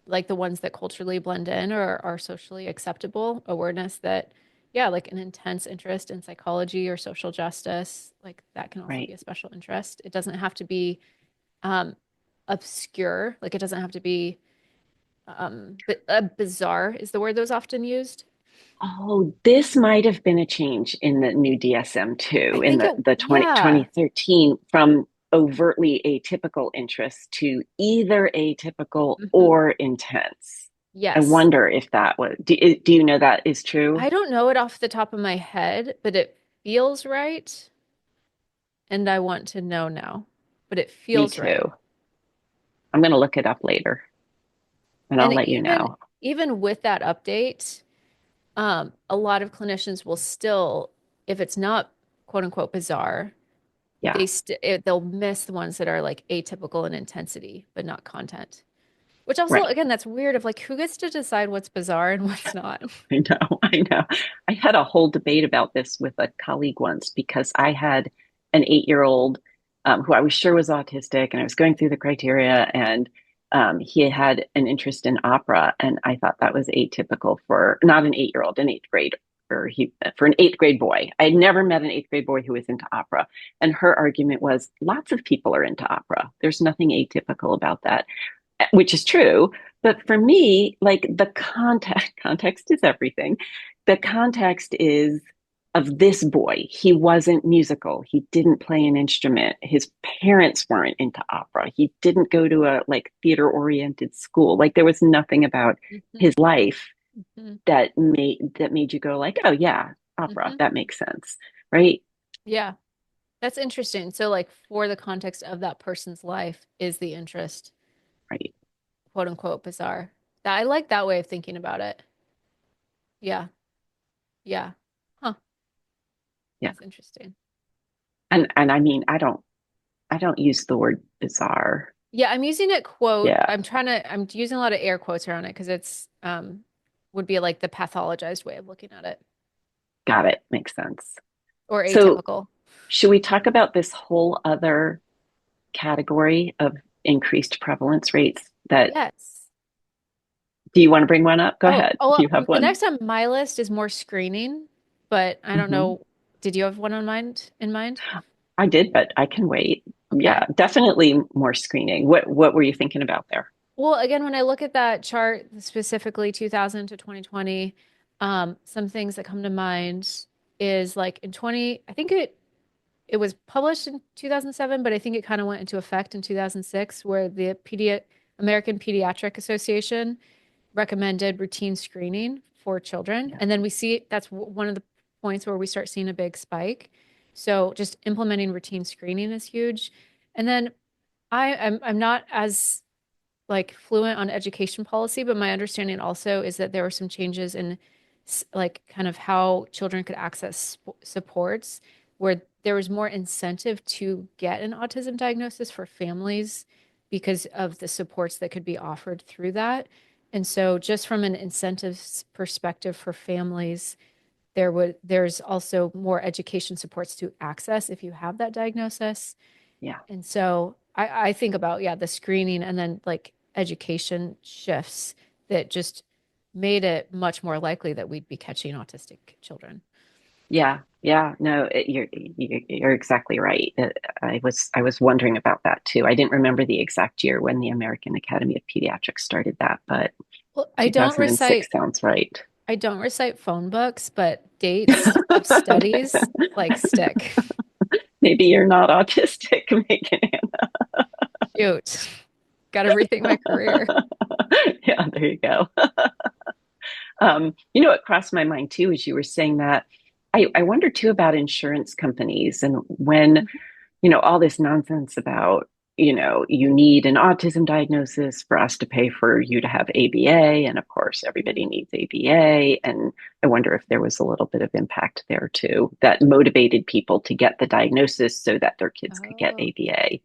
like the ones that culturally blend in or are socially acceptable, awareness that, yeah, like an intense interest in psychology or social justice, like that can also be right. a special interest. It doesn't have to be um, obscure, like it doesn't have to be bizarre is the word that was often used. Oh, this might have been a change in the new DSM I too, in think it, the yeah. 2013 from overtly atypical interest to either atypical Hmm. or intense. I Yes. wonder if that was, do you know that is true? I don't know it off the top of my head, but it feels right. and I want to know now, but it Me feels right. too. I'm going to look it up later and I'll And let you know. even with that update, a lot of clinicians will still, if it's not quote unquote bizarre, Yeah, they'll miss the ones that are like atypical in intensity, but not content. Which also, right. again, that's weird of like who gets to decide what's bizarre and what's not. I know. I know. I had a whole debate about this with a colleague once because I had an 8-year old who I was sure was autistic, and I was going through the criteria, and he had an interest in opera, and I thought that was atypical for not an 8-year old, an eighth grade, for an eighth grade boy. I had never met an eighth grade boy who was into opera, and her argument was lots of people are into opera. There's nothing atypical about that, which is true. But for me, like the context is everything. The context is of this boy. He wasn't musical. He didn't play an instrument. His parents weren't into opera. He didn't go to a like theater oriented school. Like there was nothing about Mhm, his life mhm, that made you go like, oh yeah, opera, mhm. that makes sense. Right? Yeah, that's interesting. So, like, for the context of that person's life, is the interest, Right. quote unquote, bizarre? That I like that way of thinking about it. Yeah, yeah. Huh, Yeah. that's interesting. And I mean, I don't use the word bizarre. Yeah, I'm using it quote. Yeah. I'm using a lot of air quotes around it because it's would be like the pathologized way of looking at it Got it. Makes sense. or So, atypical. should we talk about this whole other category of increased prevalence rates that Yes. do you want to bring one up? Go Oh, ahead. oh, Do you well, have the one? next on my list is more screening, but I don't Hmm. know. Did you have one on mind in mind? I did, but I can wait. Yeah, Okay. definitely more screening. What were you thinking about there? Well, again, when I look at that chart, specifically 2000 to 2020, some things that come to mind is like in 20, I think it was published in 2007, but I think it kind of went into effect in 2006, where the American Pediatric Association recommended routine screening for children. Yeah. And then we see that's one of the points where we start seeing a big spike. So just implementing routine screening is huge. And then I'm not as like fluent on education policy, but my understanding also is that there were some changes in like kind of how children could access supports where there was more incentive to get an autism diagnosis for families because of the supports that could be offered through that. And so just from an incentives perspective for families, there's also more education supports to access if you have that diagnosis. Yeah. And so I think about, yeah, the screening and then like education shifts that just made it much more likely that we'd be catching autistic children. Yeah. Yeah. No, you're exactly right. I was wondering about that too. I didn't remember the exact year when the American Academy of Pediatrics started that, but Well, 2006 sounds right. I don't recite phone books, but dates of studies like stick. Maybe you're not autistic, Megan. Shoot. Got to rethink my career. Yeah, there you go. What crossed my mind too as you were saying that. I wonder too about insurance companies and when, Mhm. all this nonsense about, you need an autism diagnosis for us to pay for you to have ABA. And of course, everybody needs ABA. And I wonder if there was a little bit of impact there too that motivated people to get the diagnosis so that their kids could get Oh, ABA.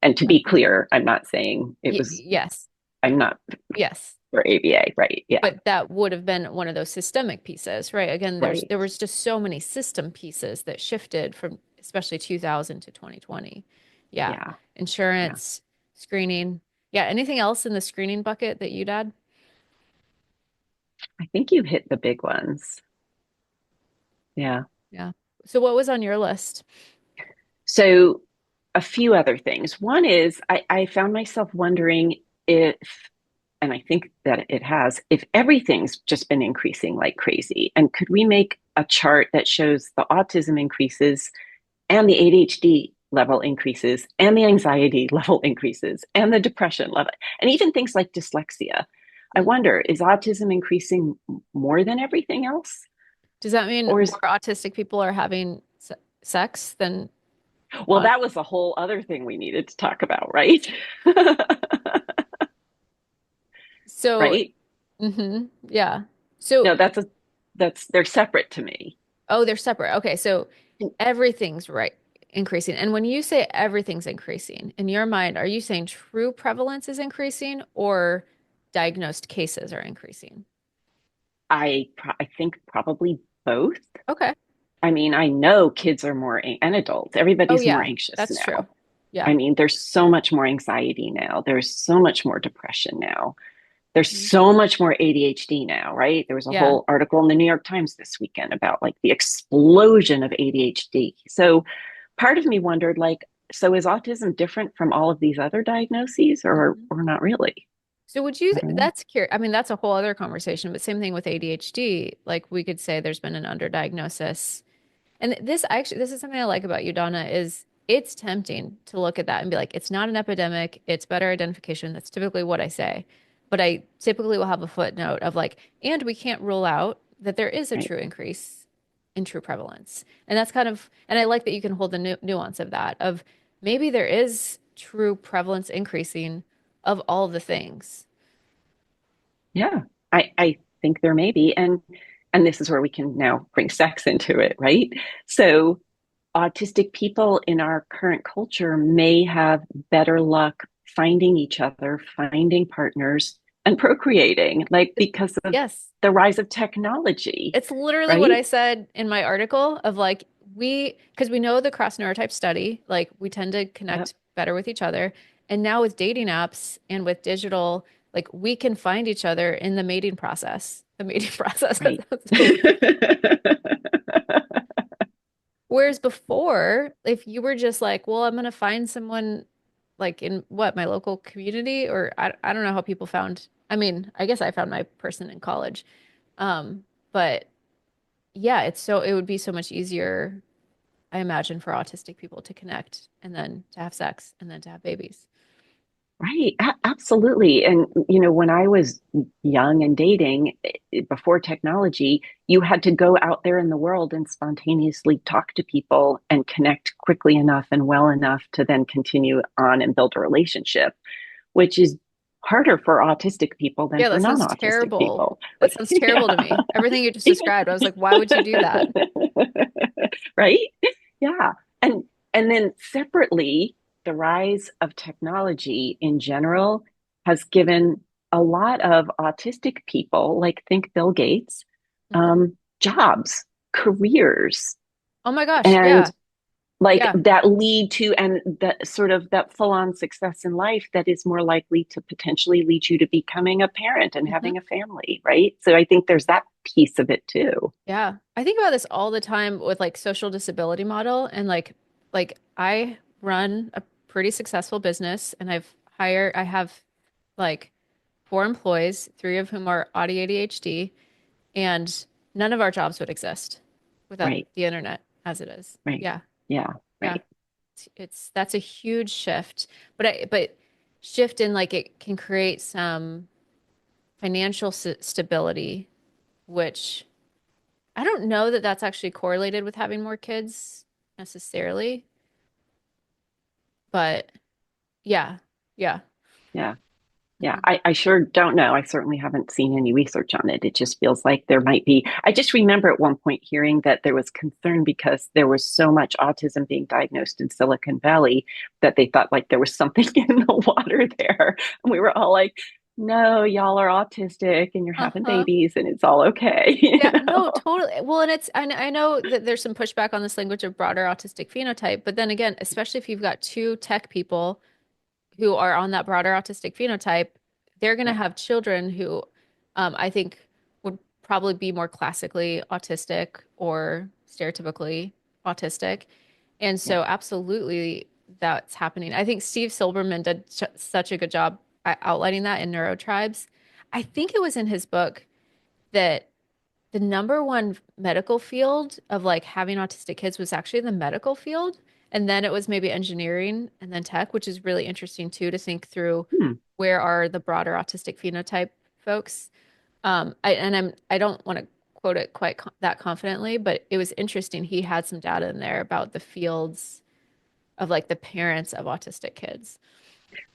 And to be uh-huh. clear, I'm not saying Yes. I'm not Yes. for ABA, right? Yeah, But that would have been one of those systemic pieces, right? Again, right. there was just so many system pieces that shifted from especially 2000 to 2020. Yeah. Yeah, yeah. Insurance, screening. Yeah. Anything else in the screening bucket that you'd add? I think you hit the big ones. Yeah. Yeah. So what was on your list? So a few other things. One is I found myself wondering if, and I think that it has, if everything's just been increasing like crazy. And could we make a chart that shows the autism increases and the ADHD level increases and the anxiety level increases and the depression level and even things like dyslexia? I Hmm. wonder, is autism increasing more than everything else? Does that mean Or more is autistic people are having sex than? Well, that was a whole other thing we needed to talk about, right? So, Right? yeah. So, No, they're separate to me. oh, they're separate. Okay, so everything's right increasing. And when you say everything's increasing, in your mind, are you saying true prevalence is increasing or diagnosed cases are increasing? I think probably both. Okay. I mean, I know kids are and adults, Oh, everybody's more yeah, anxious that's true. now. Yeah. I mean, there's so much more anxiety now. There's so much more depression now. There's Mhm. so much more ADHD now, right? There was a Yeah. whole article in the New York Times this weekend about like the explosion of ADHD. So part of me wondered like, so is autism different from all of these other diagnoses Mhm. or not really? So would you, I don't know. that's curious. I mean, that's a whole other conversation, but same thing with ADHD. Like we could say there's been an underdiagnosis. And this is something I like about you, Donna, is it's tempting to look at that and be like, it's not an epidemic, it's better identification. That's typically what I say. But I typically will have a footnote of like, and we can't rule out that there is a Right. true increase in true prevalence. And that's kind of, and I like that you can hold the nuance of that, of maybe there is true prevalence increasing of all the things. Yeah. I think there may be. And this is where we can now bring sex into it, right? So autistic people in our current culture may have better luck finding each other, finding partners, and procreating, like because of Yes. the rise of technology, It's literally what right? I said in my article of like because we know the cross neurotype study, like we tend to Yep. connect better with each other. And now with dating apps and with digital, like we can find each other in the mating process. The mating process. That Right. sounds so weird. Whereas before, if you were just like, well, I'm gonna find someone like in what, my local community, or I don't know how people found, I mean, I guess I found my person in college. But yeah, it would be so much easier, I imagine, for autistic people to connect and then to have sex and then to have babies. Right, absolutely. And when I was young and dating before technology, you had to go out there in the world and spontaneously talk to people and connect quickly enough and well enough to then continue on and build a relationship, which is harder for autistic people than Yeah, for that sounds non-autistic terrible. people. That sounds terrible to Yeah. me. Everything you just described, I was like, why would you do that? Right? Yeah. And and then separately, the rise of technology in general has given a lot of autistic people, like think Bill Gates, Mhm. jobs, careers, Oh my gosh, and yeah, like yeah. that lead to and that sort of that full-on success in life that is more likely to potentially lead you to becoming a parent and hmm having a family, right? So I think there's that piece of it too. Yeah. I think about this all the time with like social disability model and like I run a pretty successful business and I have like four employees, three of whom are Audi ADHD, and none of our jobs would exist without Right, the internet as it is. right. Yeah. Yeah, Yeah. right. It's that's a huge shift. But shift in like it can create some financial stability, which I don't know that that's actually correlated with having more kids necessarily, but yeah. Yeah. Yeah. Yeah, Mhm. I sure don't know. I certainly haven't seen any research on it. It just feels like there might be. I just remember at one point hearing that there was concern because there was so much autism being diagnosed in Silicon Valley that they thought like there was something in the water there. And we were all like, no, y'all are autistic and you're having Uh-huh. babies and it's all okay, Yeah, no, totally. Well, and I know that there's some pushback on this language of broader autistic phenotype, but then again, especially if you've got two tech people who are on that broader autistic phenotype, they're going to Yeah, have children who I think would probably be more classically autistic or stereotypically autistic. And yeah, so, absolutely, that's happening. I think Steve Silberman did such a good job outlining that in Neurotribes. I think it was in his book that the number one medical field of like having autistic kids was actually the medical field. And then it was maybe engineering and then tech, which is really interesting too to think through hmm, where are the broader autistic phenotype folks. I don't want to quote it that confidently, but it was interesting. He had some data in there about the fields of like the parents of autistic kids.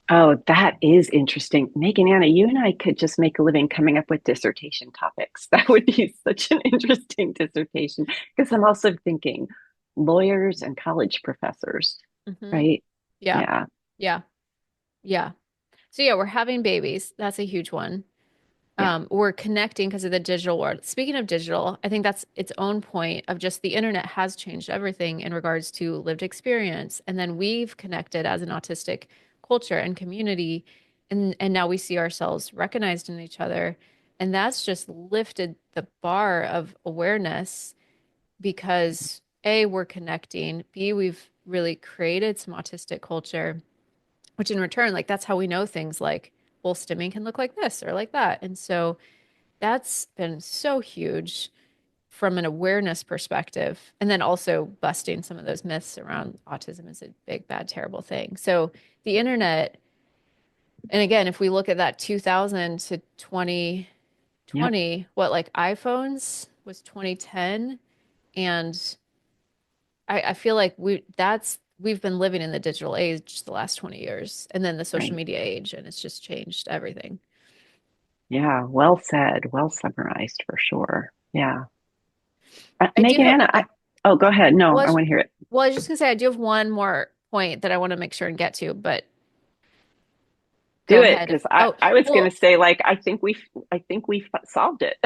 Oh, that is interesting. Megan, Anna, you and I could just make a living coming up with dissertation topics. That would be such an interesting dissertation because I'm also thinking lawyers and college professors, Hmm. right? Yeah. Yeah, Yeah. Yeah. So yeah, we're having babies. That's a huge one. yeah, We're connecting because of the digital world. Speaking of digital, I think that's its own point of just the internet has changed everything in regards to lived experience. And then we've connected as an autistic culture and community, and now we see ourselves recognized in each other. And that's just lifted the bar of awareness because A, we're connecting, B, we've really created some autistic culture, which in return, like that's how we know things like, well, stimming can look like this or like that. And so that's been so huge from an awareness perspective. And then also busting some of those myths around autism is a big, bad, terrible thing. So the internet, and again, if we look at that 2000 to yep, 2020, what like iPhones was 2010. And I feel like we've been living in the digital age the last 20 years and then the social right. media age, and it's just changed everything. Yeah, well said, well summarized for sure. Yeah. I do Megan, have, Anna, oh, go ahead. No, I was want to hear it. well, I was just gonna say I do have one more point that I want to make sure and get to, but go Do it ahead. because I, Oh, I was going to well, say like I think we solved it.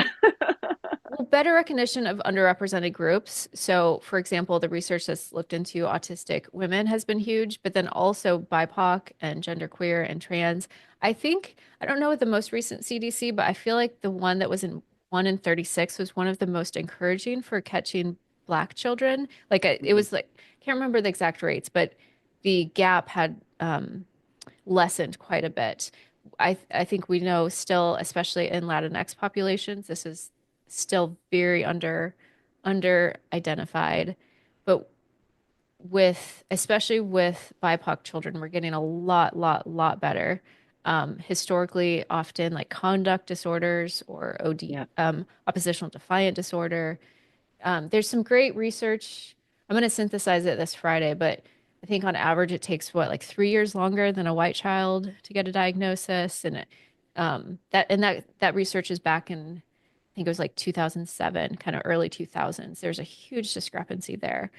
well, better recognition of underrepresented groups. So, for example, the research that's looked into autistic women has been huge, but then also BIPOC and genderqueer and trans. I think, I don't know what the most recent CDC, but I feel like the one that was in 1 in 36 was one of the most encouraging for catching Black children. Like it Mhm. was like, can't remember the exact rates, but the gap had lessened quite a bit. I think we know still, especially in Latinx populations, this is still very under identified. But with especially with BIPOC children, we're getting a lot better. Historically, often like conduct disorders or OD, Yeah. oppositional defiant disorder, there's some great research. I'm going to synthesize it this Friday, but I think on average it takes what, like 3 years longer than a white child to get a diagnosis, and that research is back in I think it was like 2007, kind of early 2000s. There's a huge discrepancy there.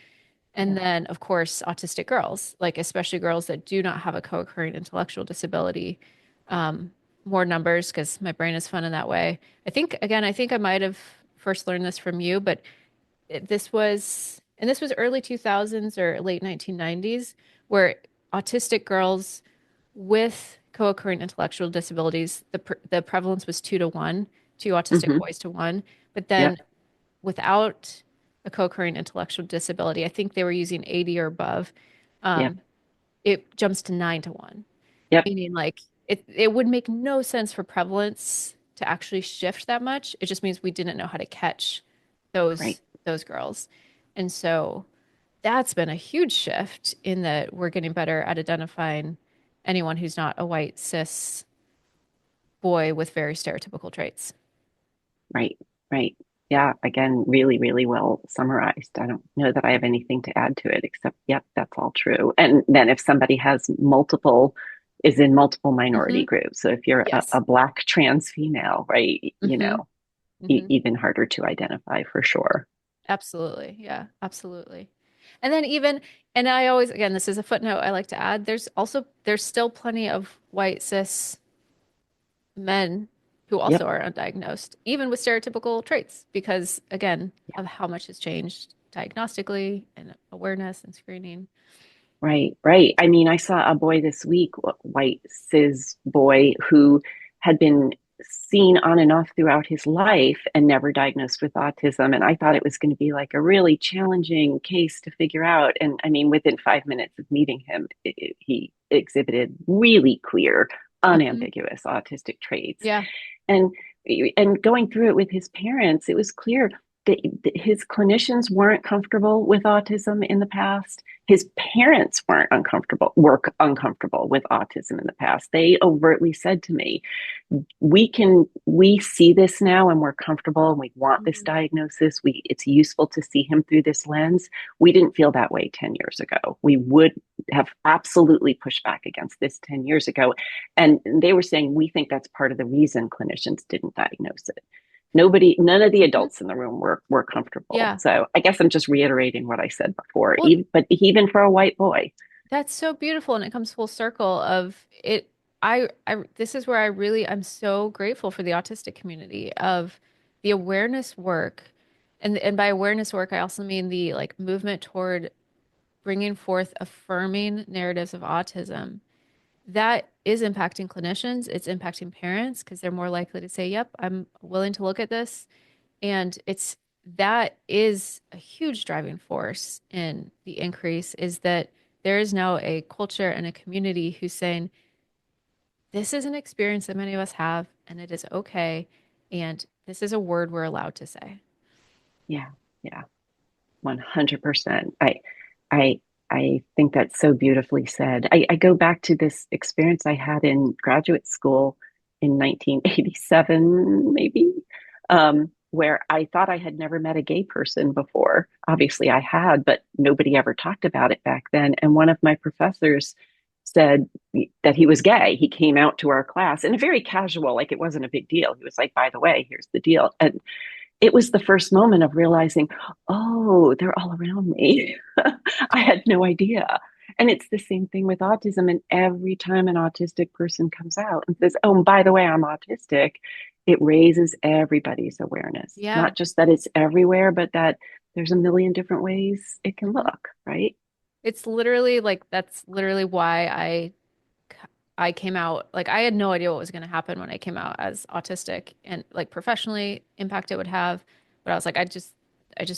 And Yeah. then, of course, autistic girls, like especially girls that do not have a co-occurring intellectual disability, um, more numbers because my brain is fun in that way. I think I might have first learned this from you, but this was early 2000s or late 1990s, where autistic girls with co-occurring intellectual disabilities, the prevalence was 2 to 1, two autistic Hmm. boys to one. But then Yep. without a co-occurring intellectual disability, I think they were using 80 or above. Yep. Um, it jumps to 9 to 1, Yep. meaning like it would make no sense for prevalence to actually shift that much. It just means we didn't know how to catch Right. those girls. And so that's been a huge shift in that we're getting better at identifying anyone who's not a white cis boy with very stereotypical traits. Right. Right. Yeah. Again, really, really well summarized. I don't know that I have anything to add to it except, yep, that's all true. And then if somebody is in multiple minority Hmm. groups, so if you're a Yes. Black trans female, right, Hmm. Hmm. even harder to identify for sure. Absolutely. Yeah, absolutely. And then even, and I always, again, this is a footnote I like to add, there's still plenty of white cis men who also Yep. are undiagnosed, even with stereotypical traits, because again, Yeah. of how much has changed diagnostically and awareness and screening. Right, right. I mean, I saw a boy this week, white cis boy, who had been seen on and off throughout his life and never diagnosed with autism. And I thought it was going to be like a really challenging case to figure out. And I mean, within 5 minutes of meeting him, he exhibited really clear, Hmm. unambiguous autistic traits. Yeah. And and going through it with his parents, it was clear. his clinicians weren't comfortable with autism in the past. His parents were uncomfortable with autism in the past. They overtly said to me, we see this now and we're comfortable and we want this Mhm. diagnosis. It's useful to see him through this lens. We didn't feel that way 10 years ago. We would have absolutely pushed back against this 10 years ago. And they were saying, we think that's part of the reason clinicians didn't diagnose it. None of the Mhm. adults in the room were comfortable. Yeah. So I guess I'm just reiterating what I said before, Well, but even for a white boy. that's so beautiful, and it comes full circle of it. This is where I'm so grateful for the autistic community of the awareness work. And by awareness work, I also mean the like movement toward bringing forth affirming narratives of autism. That is impacting clinicians, it's impacting parents because they're more likely to say, "Yep, I'm willing to look at this." And that is a huge driving force in the increase is that there is now a culture and a community who's saying, this is an experience that many of us have, and it is okay. And this is a word we're allowed to say. Yeah, yeah, 100%. I, I think that's so beautifully said. I go back to this experience I had in graduate school in 1987, maybe, where I thought I had never met a gay person before. Obviously, I had, but nobody ever talked about it back then. And one of my professors said that he was gay. He came out to our class in a very casual, like it wasn't a big deal. He was like, by the way, here's the deal. And it was the first moment of realizing, oh, they're all around me. I had no idea. And it's the same thing with autism. And every time an autistic person comes out and says, oh, and by the way, I'm autistic, it raises everybody's awareness. Yeah. Not just that it's everywhere, but that there's a million different ways it can Mhm. look, right? It's literally like that's literally why I came out like I had no idea what was going to happen when I came out as autistic and like professionally impact it would have, but I was like I just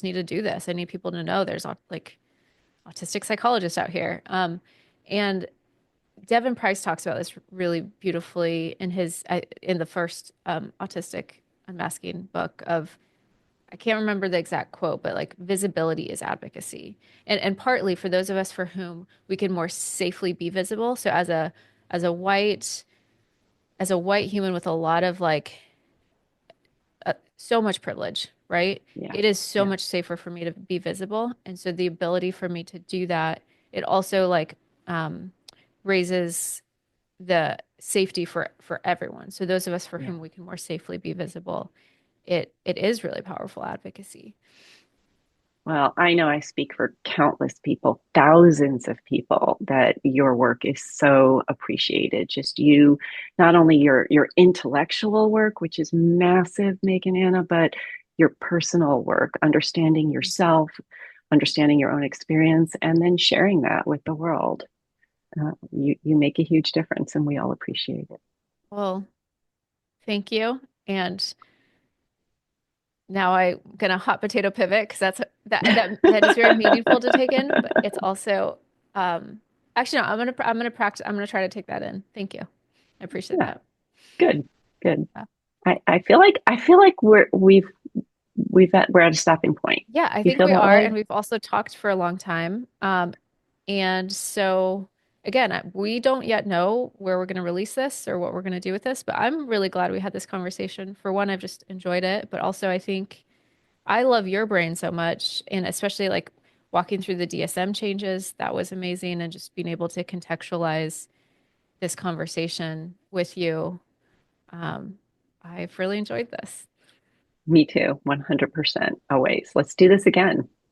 need to do this. I need people to know there's like autistic psychologists out here. And Devin Price talks about this really beautifully in his in the first autistic unmasking book of I can't remember the exact quote, but like visibility is advocacy. And partly for those of us for whom we can more safely be visible. So as a white as a white human with a lot of like so much privilege, right? Yeah. It is so Yeah. much safer for me to be visible. And so the ability for me to do that, it also like um, raises the safety for everyone. So those of us for Yeah. whom we can more safely be visible, it is really powerful advocacy. Well, I know I speak for countless people, thousands of people, that your work is so appreciated. Just you, not only your intellectual work, which is massive, Megan Anna, but your personal work, understanding yourself, understanding your own experience, and then sharing that with the world. You make a huge difference, and we all appreciate it. Well, thank you. And now I'm gonna hot potato pivot because that is very meaningful to take in, but it's also actually no, I'm gonna practice. I'm gonna try to take that in. Thank you. I appreciate Yeah, that. good, good. Uh, I feel like we're at a stopping point. yeah, I You think feel we that are, and way? we've also talked for a long time. And so again, we don't yet know where we're going to release this or what we're going to do with this, but I'm really glad we had this conversation. For one, I've just enjoyed it, but also I think I love your brain so much, and especially like walking through the DSM changes, that was amazing, and just being able to contextualize this conversation with you. Um, I've really enjoyed this. Me too, 100%. Always. Let's do this again.